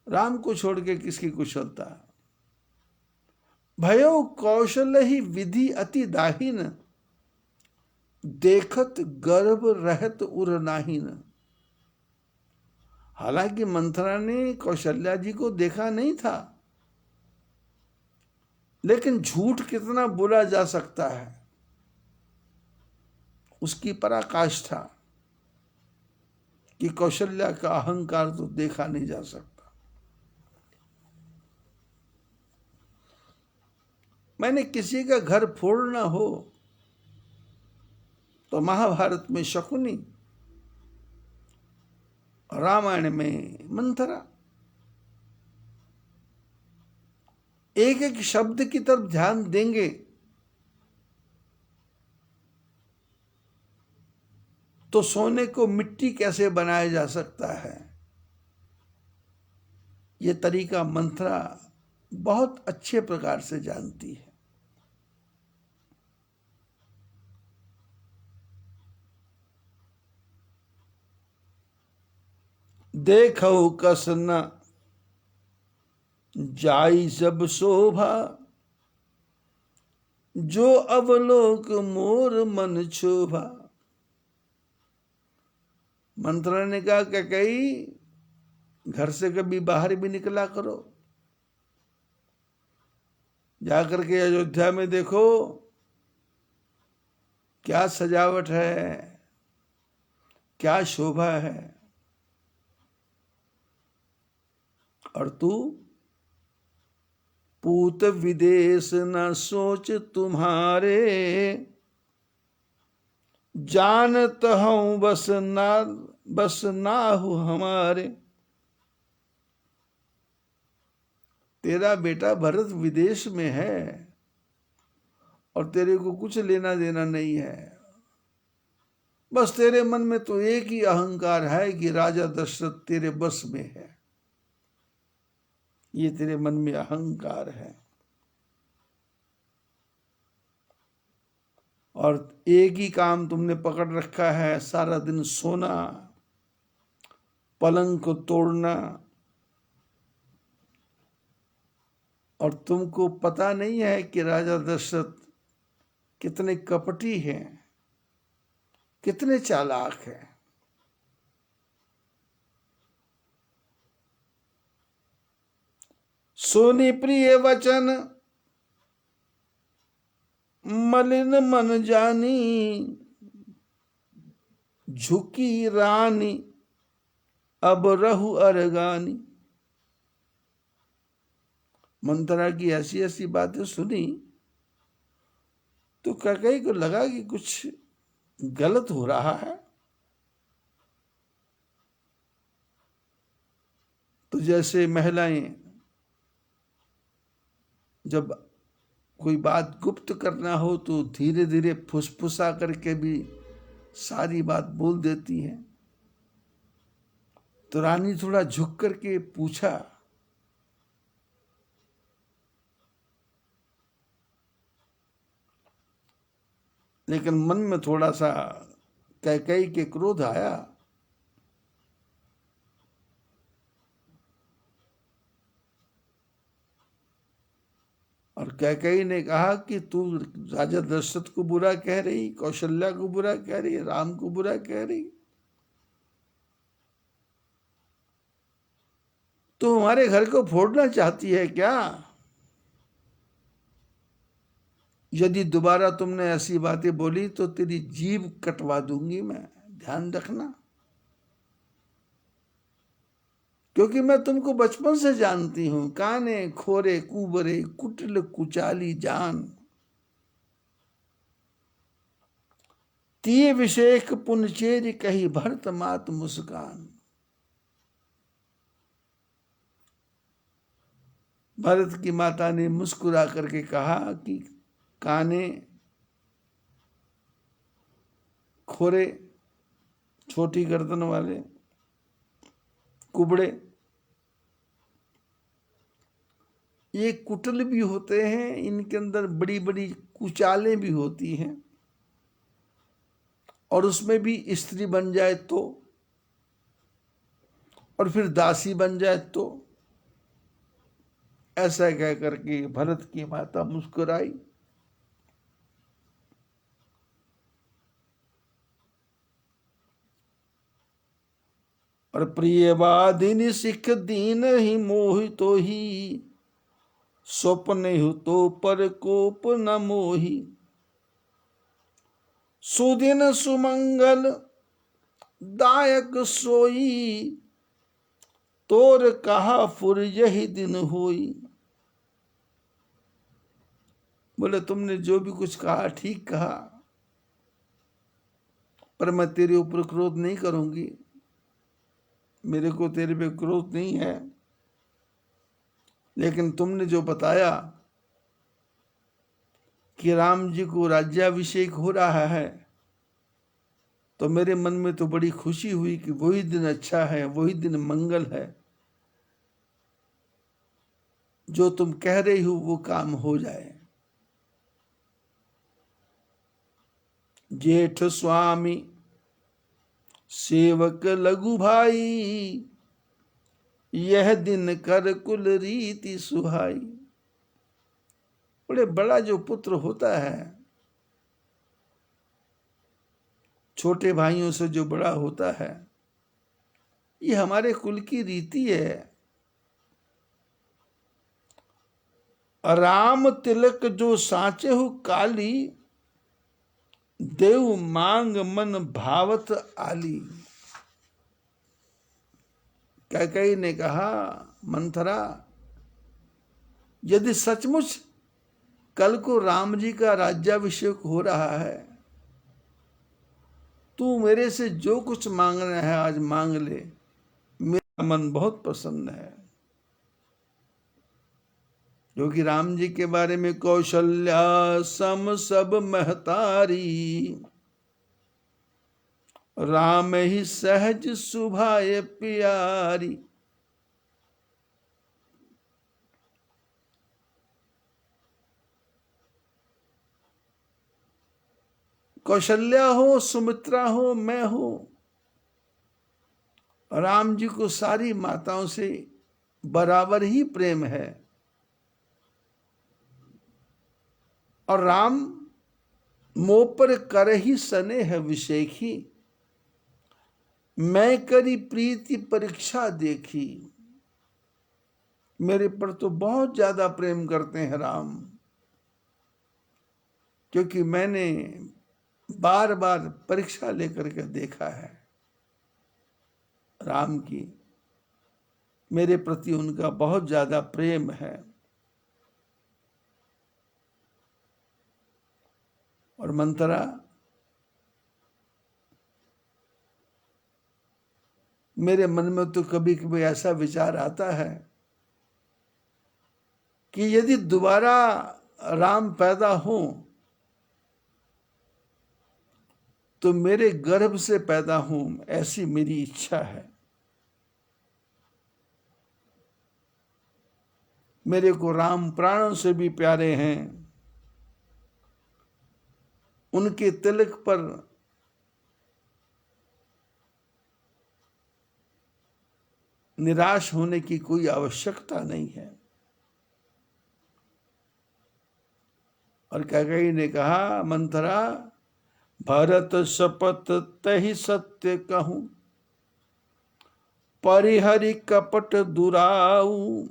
राम को छोड़ के किसकी कुशलता। भयो कौशल ही विधि अति दाहीन, देखत गर्भ रहत उर नाहीन। हालांकि मंथरा ने कौशल्या जी को देखा नहीं था, लेकिन झूठ कितना बोला जा सकता है उसकी पराकाष्ठा कि कौशल्या का अहंकार तो देखा नहीं जा सकता। मैंने किसी का घर फोड़ना हो तो महाभारत में शकुनी, रामायण में मंथरा। एक एक शब्द की तरफ ध्यान देंगे तो सोने को मिट्टी कैसे बनाया जा सकता है, ये तरीका मंथरा बहुत अच्छे प्रकार से जानती है। देखो कस न जाई सब शोभा, जो अवलोक मोर मन क्षोभा। मंथरा ने कहा कि कई घर से कभी बाहर भी निकला करो, जाकर के अयोध्या में देखो क्या सजावट है, क्या शोभा है, और तू पूत विदेश न सोच तुम्हारे, जानत हूं बस ना हो हमारे। तेरा बेटा भरत विदेश में है और तेरे को कुछ लेना देना नहीं है, बस तेरे मन में तो एक ही अहंकार है कि राजा दशरथ तेरे बस में है। ये तेरे मन में अहंकार है और एक ही काम तुमने पकड़ रखा है, सारा दिन सोना, पलंग को तोड़ना, और तुमको पता नहीं है कि राजा दशरथ कितने कपटी हैं, कितने चालाक हैं। सोनी प्रिय वचन मलिन मन जानी, झुकी रानी अब रहु अरगानी। मंथरा की ऐसी ऐसी बातें सुनी तो कैकेयी को लगा कि कुछ गलत हो रहा है। तो जैसे महिलाएं जब कोई बात गुप्त करना हो तो धीरे धीरे फुसफुसा करके भी सारी बात बोल देती हैं, तो रानी थोड़ा झुक करके पूछा, लेकिन मन में थोड़ा सा कैकेयी के क्रोध आया। और कैकेयी ने कहा कि तू राजा दशरथ को बुरा कह रही, कौशल्या को बुरा कह रही, राम को बुरा कह रही, तो हमारे घर को फोड़ना चाहती है क्या? यदि दोबारा तुमने ऐसी बातें बोली तो तेरी जीभ कटवा दूंगी मैं, ध्यान रखना। क्योंकि मैं तुमको बचपन से जानती हूं, काने खोरे कुबरे कुटिल कुचाली जान, तिये विषेक पुनचेरी कही भरत मात मुस्कान। भरत की माता ने मुस्कुरा करके कहा कि काने खोरे छोटी गर्दन वाले, कुबड़े, ये कुटिल भी होते हैं, इनके अंदर बड़ी बड़ी कुचालें भी होती हैं, और उसमें भी स्त्री बन जाए तो, और फिर दासी बन जाए तो। ऐसा कह करके भरत की माता मुस्कुराई। और प्रियवादिनी सिख दीन ही मोहि तो ही, स्वप्न हु तो पर कोप न मोहि। सुदिन सुमंगल दायक सोई, तोर कहा फुर यही दिन होई। बोले तुमने जो भी कुछ कहा ठीक कहा, पर मैं तेरे ऊपर क्रोध नहीं करूंगी, मेरे को तेरे पे क्रोध नहीं है, लेकिन तुमने जो बताया कि राम जी को राज्याभिषेक हो रहा है, तो मेरे मन में तो बड़ी खुशी हुई कि वही दिन अच्छा है, वही दिन मंगल है, जो तुम कह रही हो वो काम हो जाए। जेठ स्वामी सेवक लघु भाई, यह दिन कर कुल रीति सुहाई। बड़े बड़ा जो पुत्र होता है, छोटे भाइयों से जो बड़ा होता है, ये हमारे कुल की रीति है। राम तिलक जो साचे हो काली, देव मांग मन भावत आली। कैकेयी ने कहा, मंथरा यदि सचमुच कल को राम जी का राज्याभिषेक हो रहा है, तू मेरे से जो कुछ मांगना है आज मांग ले, मेरा मन बहुत प्रसन्न है। क्योंकि राम जी के बारे में कौशल्या सम सब महतारी, राम ही सहज सुभाए प्यारी। कौशल्या हो, सुमित्रा हो, मैं हो, राम जी को सारी माताओं से बराबर ही प्रेम है। और राम मोह पर कर ही सने है विषेखी, मैं करी प्रीति परीक्षा देखी। मेरे पर तो बहुत ज्यादा प्रेम करते हैं राम, क्योंकि मैंने बार बार परीक्षा लेकर के देखा है राम की, मेरे प्रति उनका बहुत ज्यादा प्रेम है। और मंथरा, मेरे मन में तो कभी कभी ऐसा विचार आता है कि यदि दोबारा राम पैदा हो तो मेरे गर्भ से पैदा हूं, ऐसी मेरी इच्छा है। मेरे को राम प्राणों से भी प्यारे हैं। उनके तिलक पर निराश होने की कोई आवश्यकता नहीं है। और कैकेयी ने कहा, मंथरा भरत शपथ तहि सत्य कहूं, परिहरि कपट दुराऊ,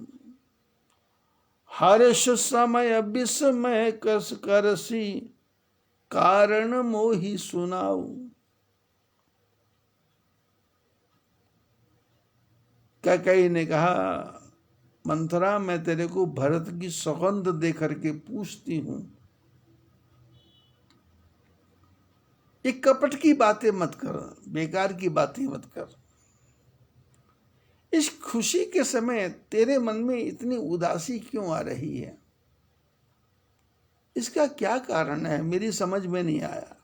हर्ष समय विस्मय कस करसी, कारण मोहि सुनाऊ। कैकेयी ने कहा, मंथरा मैं तेरे को भरत की सौगंध दे करके पूछती हूं, ये कपट की बातें मत कर, बेकार की बातें मत कर। इस खुशी के समय तेरे मन में इतनी उदासी क्यों आ रही है? इसका क्या कारण है? मेरी समझ में नहीं आया।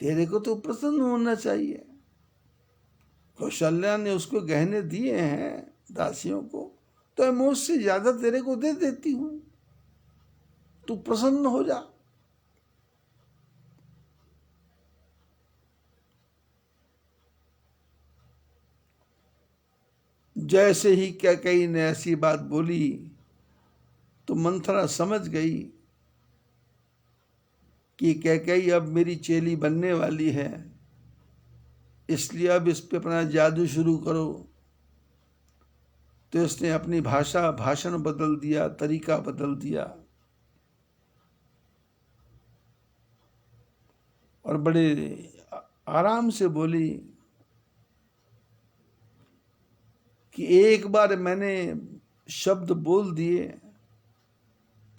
तेरे को तो प्रसन्न होना चाहिए। कौशल्या ने उसको गहने दिए हैं दासियों को, तो मैं उससे ज्यादा तेरे को दे देती हूं, तू प्रसन्न हो जा। जैसे ही कैकेयी ने ऐसी बात बोली तो मंथरा समझ गई कि कैकेयी अब मेरी चेली बनने वाली है, इसलिए अब इस पे अपना जादू शुरू करो। तो इसने अपनी भाषा, भाषण बदल दिया, तरीका बदल दिया और बड़े आराम से बोली कि एक बार मैंने शब्द बोल दिए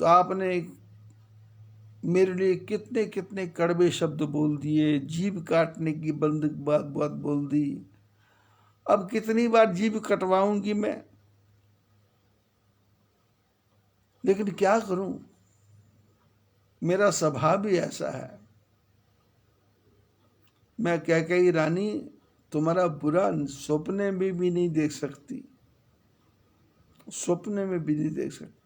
तो आपने मेरे लिए कितने कितने कड़वे शब्द बोल दिए, जीभ काटने की बात बात बोल दी। अब कितनी बार जीभ कटवाऊंगी मैं? लेकिन क्या करूं, मेरा स्वभाव ही ऐसा है। मैं कैकेयी रानी तुम्हारा बुरा सपने में भी नहीं देख सकती, सपने में भी नहीं देख सकती।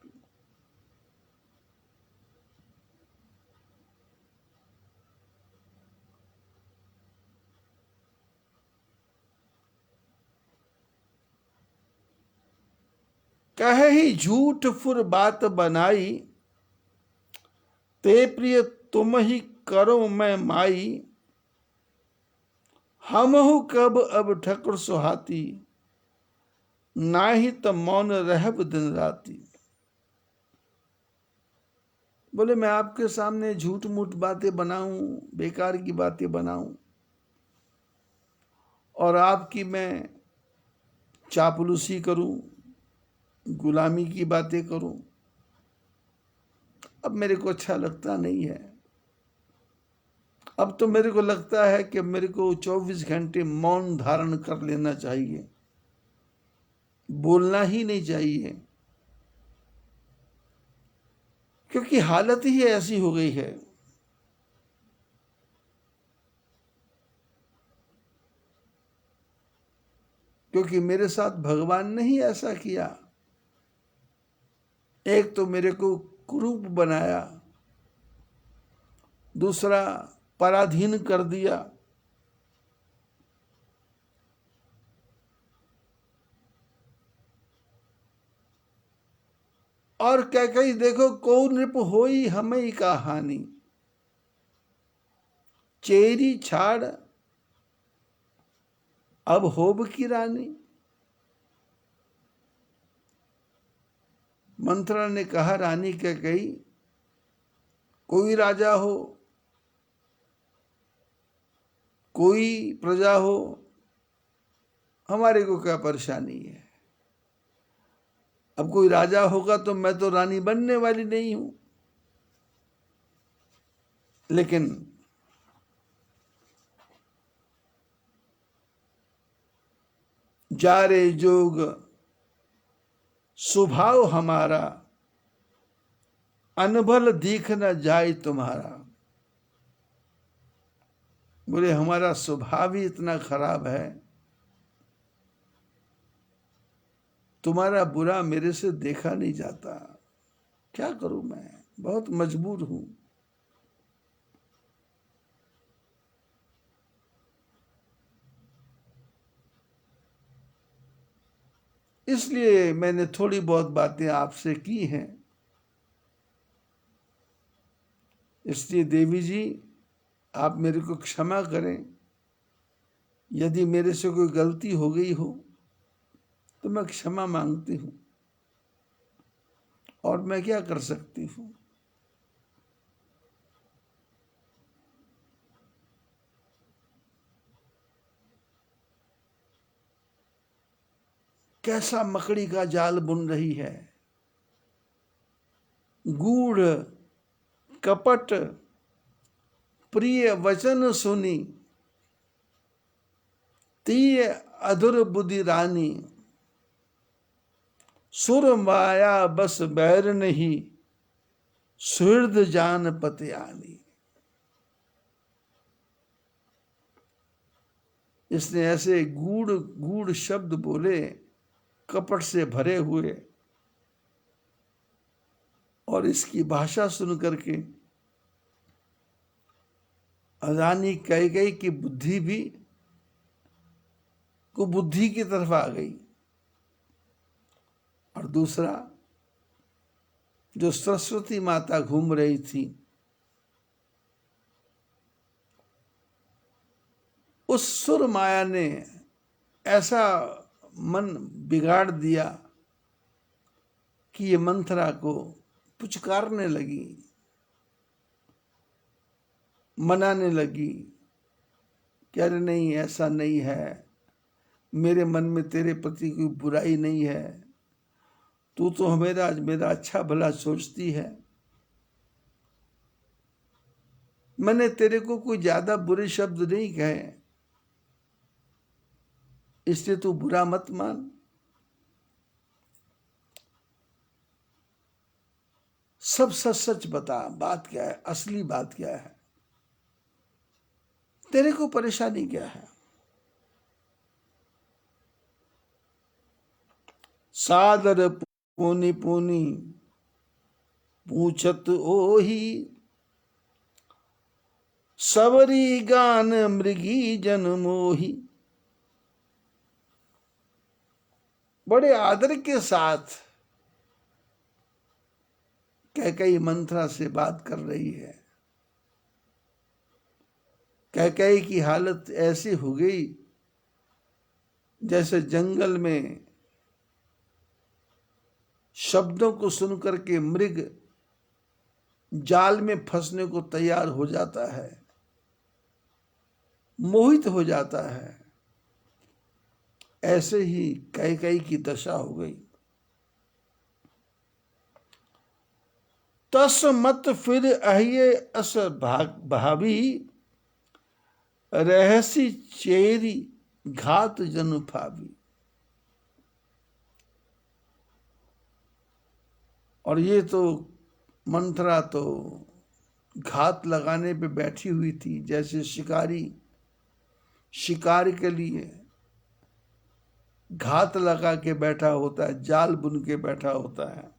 कहे ही झूठ फुर बात बनाई, ते प्रिय तुम ही करो मैं माई। हमहु कब अब ठकुर सुहाती, नाही त मौन रहब दिन राती। बोले मैं आपके सामने झूठ मूठ बातें बनाऊं, बेकार की बातें बनाऊं, और आपकी मैं चापलूसी करूं, गुलामी की बातें करूं, अब मेरे को अच्छा लगता नहीं है। अब तो मेरे को लगता है कि मेरे को 24 घंटे मौन धारण कर लेना चाहिए, बोलना ही नहीं चाहिए, क्योंकि हालत ही ऐसी हो गई है। क्योंकि मेरे साथ भगवान ने ही ऐसा किया। एक तो मेरे को कुरूप बनाया, दूसरा पराधीन कर दिया, और कैकेयी देखो को नृप होई हमें का हानि। चेरी छाड़ अब होब की रानी। मंथरा ने कहा, रानी कैकेयी, कोई राजा हो, कोई प्रजा हो, हमारे को क्या परेशानी है। अब कोई राजा होगा तो मैं तो रानी बनने वाली नहीं हूं। लेकिन जा रे जोग स्वभाव हमारा, अनभल दीख न जाए तुम्हारा। बोले हमारा स्वभाव ही इतना खराब है, तुम्हारा बुरा मेरे से देखा नहीं जाता। क्या करूं मैं, बहुत मजबूर हूं। इसलिए मैंने थोड़ी बहुत बातें आपसे की हैं। इसलिए देवी जी, आप मेरे को क्षमा करें। यदि मेरे से कोई गलती हो गई हो तो मैं क्षमा मांगती हूं, और मैं क्या कर सकती हूं। कैसा मकड़ी का जाल बुन रही है, गूढ़ कपट प्रिय वचन सुनी, तीय अधुर बुद्धि रानी। सुर माया बस बैर नहीं, सुहृद जान पतियानी। इसने ऐसे गूढ़ गूढ़ शब्द बोले, कपट से भरे हुए, और इसकी भाषा सुन करके रानी कैकेयी की बुद्धि भी कुबुद्धि की तरफ आ गई। और दूसरा, जो सरस्वती माता घूम रही थी, उस सुर माया ने ऐसा मन बिगाड़ दिया कि ये मंथरा को पुचकारने लगी, मनाने लगी कि अरे नहीं, ऐसा नहीं है, मेरे मन में तेरे प्रति कोई बुराई नहीं है, तू तो मेरा अच्छा भला सोचती है, मैंने तेरे को कोई ज्यादा बुरे शब्द नहीं कहे, इसलिए तू बुरा मत मान। सब सच सच बता, बात क्या है, असली बात क्या है, तेरे को परेशानी क्या है। सादर पुनि पुनि पूछत ओही, सवरी गान मृगी जन मोही। बड़े आदर के साथ कैकेयी मंथरा से बात कर रही है। कैकेयी की हालत ऐसी हो गई जैसे जंगल में शब्दों को सुनकर के मृग जाल में फंसने को तैयार हो जाता है, मोहित हो जाता है। ऐसे ही कैकेयी की दशा हो गई। तस मत फिर अहिये अस भावी, रहसी चेरी घात जनु फावी। और ये तो मंथरा तो घात लगाने पे बैठी हुई थी, जैसे शिकारी शिकार के लिए घात लगा के बैठा होता है, जाल बुन के बैठा होता है।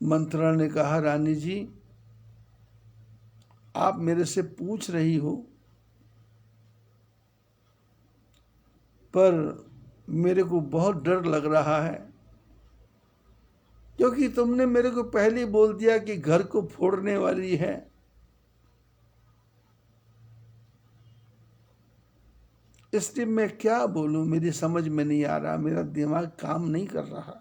मंथरा ने कहा, रानी जी आप मेरे से पूछ रही हो, पर मेरे को बहुत डर लग रहा है, क्योंकि तुमने मेरे को पहले बोल दिया कि घर को फोड़ने वाली है। इसलिए मैं क्या बोलूं, मेरी समझ में नहीं आ रहा, मेरा दिमाग काम नहीं कर रहा।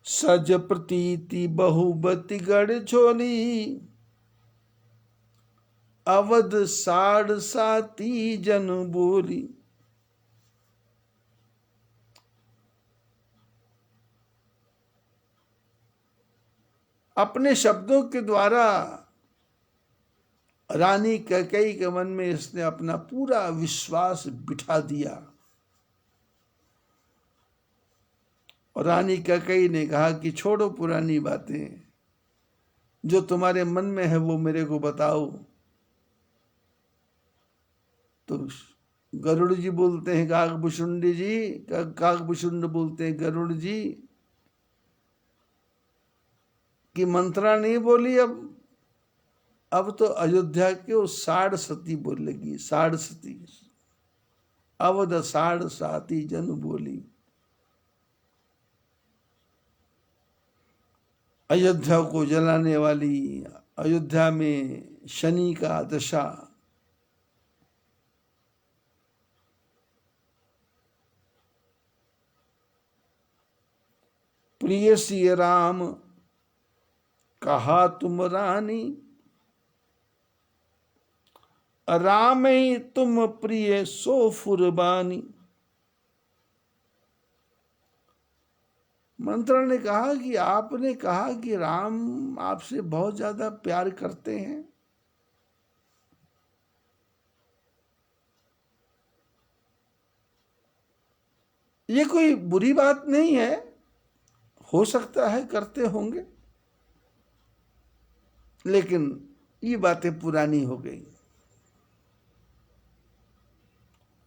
सज प्रतीति बहुबती गढ़ छोली, अवध साड़ साती जन बोली। अपने शब्दों के द्वारा रानी कैकेयी के मन में इसने अपना पूरा विश्वास बिठा दिया। और रानी कैकेयी ने कहा कि छोड़ो पुरानी बातें, जो तुम्हारे मन में है वो मेरे को बताओ। तो गरुड़ जी बोलते हैं, काकभुशुंडी जी, काकभुशुंड बोलते हैं गरुड़ जी कि मंथरा नहीं बोली, अब तो अयोध्या के वो साड़ सती बोलेगी, साड़ सती। अवध साड़ साती जन बोली। अयोध्या को जलाने वाली, अयोध्या में शनि का दशा, प्रिय सिय राम कहा तुम रानी, राम ही तुम प्रिय सो फुरबानी। मंत्रा ने कहा कि आपने कहा कि राम आपसे बहुत ज्यादा प्यार करते हैं। ये कोई बुरी बात नहीं है, हो सकता है करते होंगे, लेकिन ये बातें पुरानी हो गई।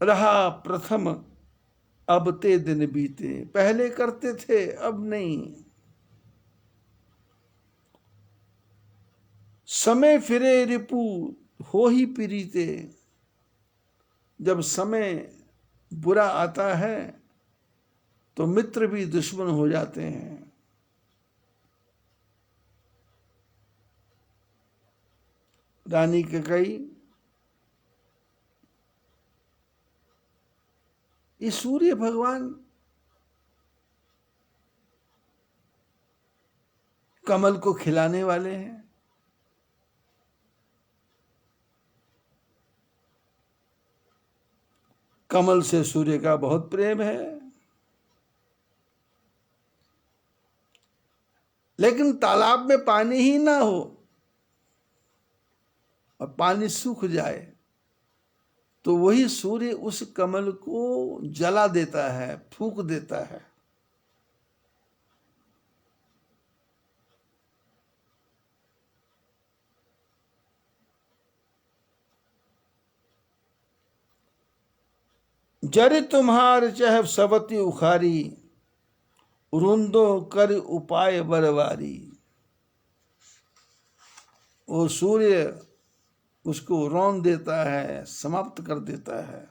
रहा प्रथम अब ते दिन बीते, पहले करते थे अब नहीं। समय फिरे रिपु हो ही प्रीते, जब समय बुरा आता है तो मित्र भी दुश्मन हो जाते हैं। रानी कैकेयी ये सूर्य भगवान कमल को खिलाने वाले हैं। कमल से सूर्य का बहुत प्रेम है, लेकिन तालाब में पानी ही ना हो और पानी सूख जाए तो वही सूर्य उस कमल को जला देता है, फूंक देता है। जरि तुम्हार चह सवती उखारी, रुंदो कर उपाय बरवारी। वो सूर्य उसको रौंद देता है, समाप्त कर देता है,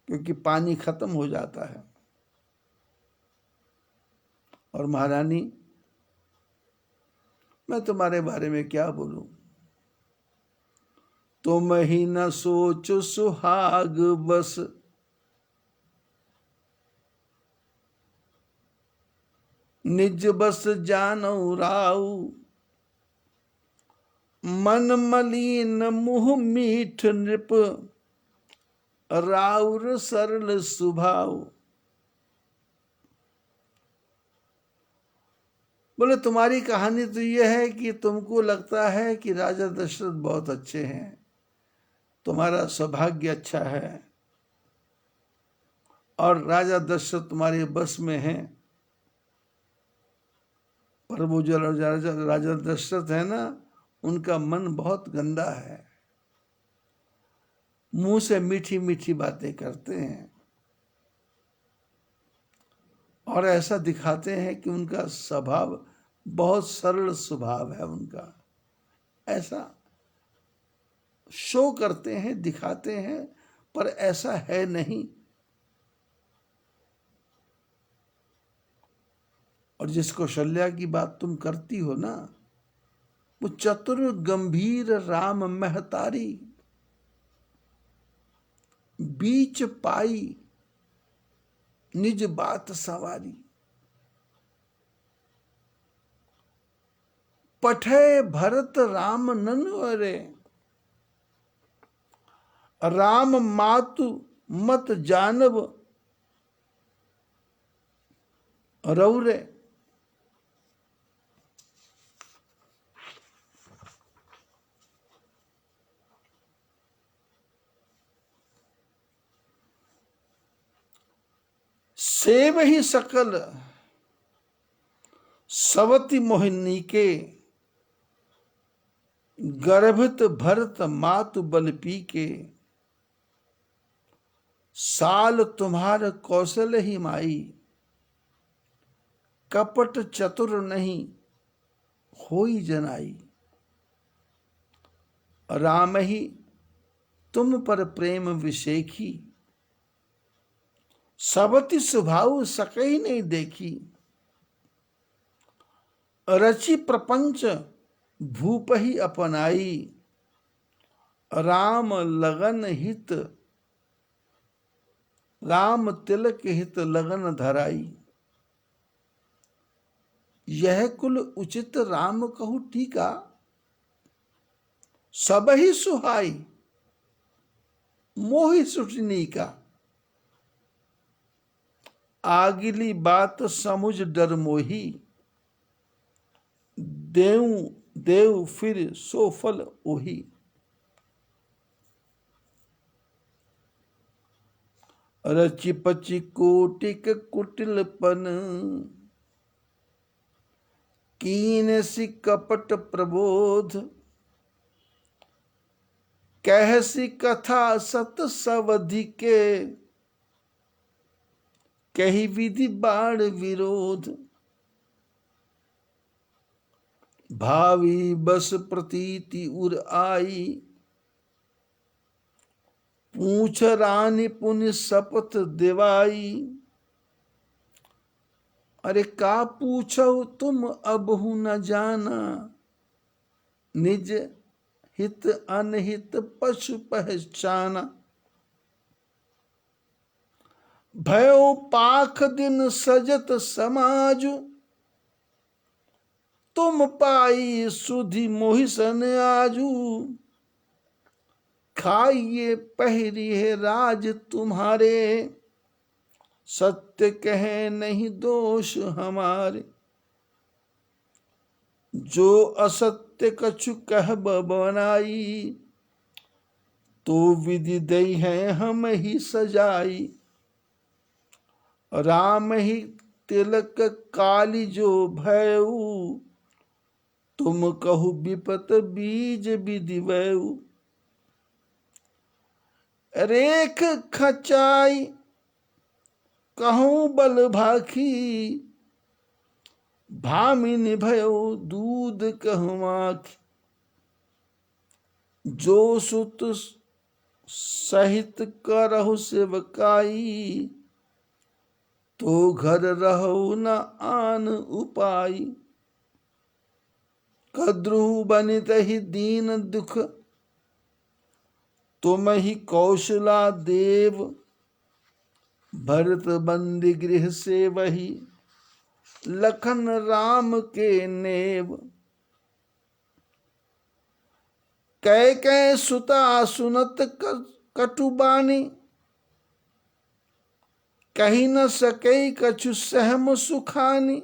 क्योंकि पानी खत्म हो जाता है। और महारानी, मैं तुम्हारे बारे में क्या बोलूं, तुम ही न सोच सुहाग बस, निज बस जानौ राऊ। मन मलिन मुह मीठ नृप, राउर सरल सुभाव। बोले तुम्हारी कहानी तो यह है कि तुमको लगता है कि राजा दशरथ बहुत अच्छे हैं, तुम्हारा सौभाग्य अच्छा है और राजा दशरथ तुम्हारे बस में हैं। पर वो जो राजा दशरथ है ना, उनका मन बहुत गंदा है, मुंह से मीठी मीठी बातें करते हैं और ऐसा दिखाते हैं कि उनका स्वभाव बहुत सरल स्वभाव है उनका, ऐसा शो करते हैं, दिखाते हैं, पर ऐसा है नहीं। और जिस कौशल्या की बात तुम करती हो ना, वो चतुर गंभीर राम महतारी, बीच पाई निज बात सवारी। पठे भरत राम ननवरे, राम मातु मत जानव रौरे। सेव ही सकल सवती मोहिनी के, गर्भित भरत मातु बल पी के। साल तुम्हार कौशल ही माई, कपट चतुर नहीं होई जनाई। राम ही तुम पर प्रेम विशेखी, सवती स्वभाव सकई नहीं देखी। रचि प्रपंच भूप ही अपनाई, राम लगन हित राम तिलक हित लगन धराई। यह कुल उचित राम कहु टीका, सब ही सुहाई मोहि सुटनी का। आगिली बात समुझ डर मोही, देव देव फिर सो फल ओही। रचि पचि कोटिक कुटिलपन, कीन सी कपट प्रबोध। कहसी कथा सत सवधि के, कही विधि बाण विरोध। भावी बस प्रतीति उर आई, पूछ रानी पुनि शपथ दिवाई। अरे का पूछो तुम अबहु न जाना, निज हित अनहित पशु पहचाना। भयो पाख दिन सजत समाजु, तुम पाई सुधि मोहि सन आजू। खाइए पहरिए राज तुम्हारे, सत्य कहे नहीं दोष हमारे। जो असत्य कछु कह बनाई, तो विधि दई है हम ही सजाई। राम ही तिलक काली जो भयऊ, तुम कहु विपत बीज विधि वयु। रेख खचाई कहूँ बल भाखी, भामिनी भयो दूध कहूँ आखी। जो सुत सहित करहु सेवकाई, तो घर रहु न आन उपाई। कद्रुह बनित ही दीन दुख, तुम ही कौशला देव। भरत बंदी गृह से वही, लखन राम के नेव। कै कै सुता सुनत कटुबानी, कही न सके कछु सहम सुखानी।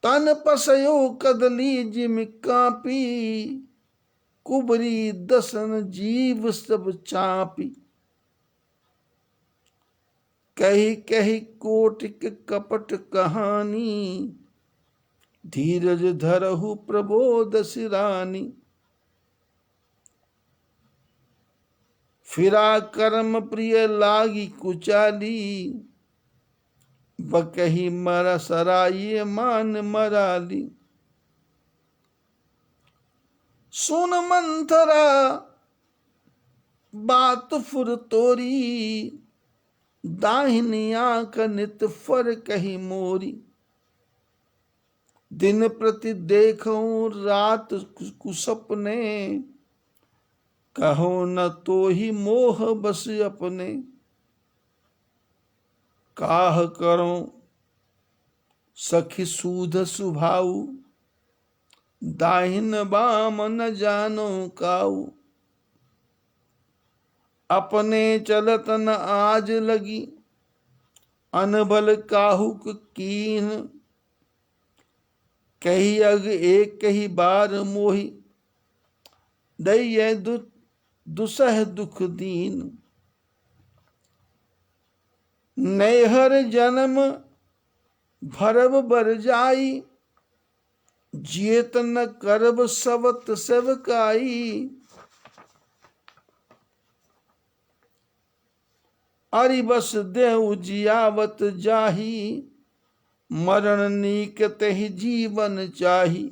तन पसयो कदली जिम कापी, कुबरी दसन जीव सब चापी। कही कही कोटिक कपट कहानी, धीरज धरहु प्रबोध सिरानी। फिरा कर्म प्रिय लागी कुचाली, बकही मर सराये मान मराली। सुन मंथरा बात फुर तोरी, दाहिनी आंख नित फर कही मोरी। दिन प्रति देखूं रात कुसपने, कहो न तो ही मोह बस अपने। काह करो सखी सूध सुभाऊ, दाहिन बाम न जानो काऊ। अपने चलत न आज लगी, अनबल काहुक कीन। कही अग एक कही बार मोही, दैय दुसह दुख दीन। नैहर जन्म भरब बर जाई, जियत न करब सवत सेवकाई। अरि बस देउ जियावत जाही, मरण नीक तहि जीवन चाही।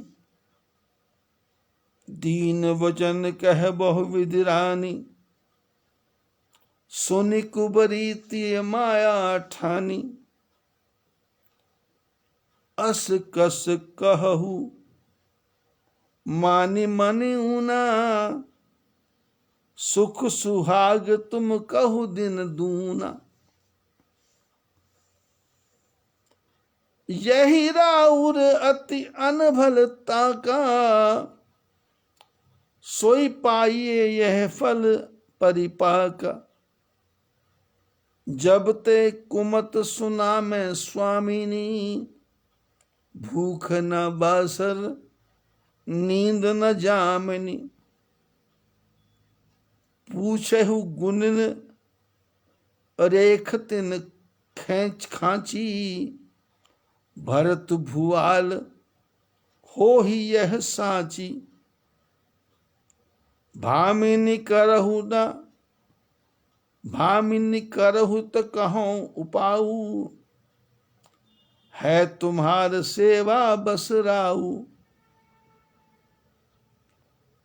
दीन वचन कह बहु विधि रानी, सुनि कुबरी तिय माया ठानी। अस कस कहु मानि मन ऊना, सुख सुहाग तुम कहु दिन दूना। यही राउर अति अनभलता का, सोई पाइए यह फल परिपाका। जब ते कुमत सुना मैं स्वामिनी, भूख न बासर नींद न जामनी। पूछहु गुणन रेख तिन खेच खांची, भरत भुआल हो ही यह साची। भामिनी करहु न भामिनी करहु त कहूँ उपाऊ, है तुम्हार सेवा बस राऊ।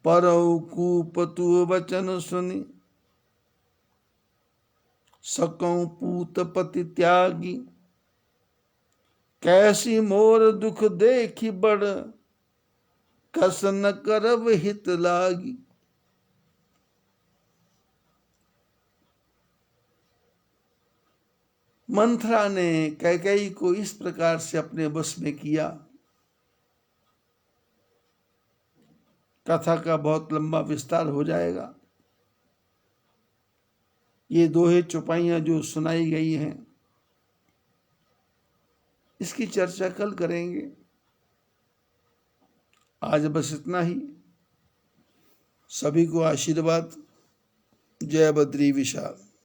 परौ कूप तु वचन सुनि, सकौं पूत पति त्यागी। कैसी मोर दुख देखी बड़, कस न करब हित लागी। मंथरा ने कैकेयी को इस प्रकार से अपने बस में किया कथा का बहुत लंबा विस्तार हो जाएगा। ये दोहे चौपाइयाँ जो सुनाई गई हैं, इसकी चर्चा कल करेंगे। आज बस इतना ही। सभी को आशीर्वाद। जय बद्री विशाल।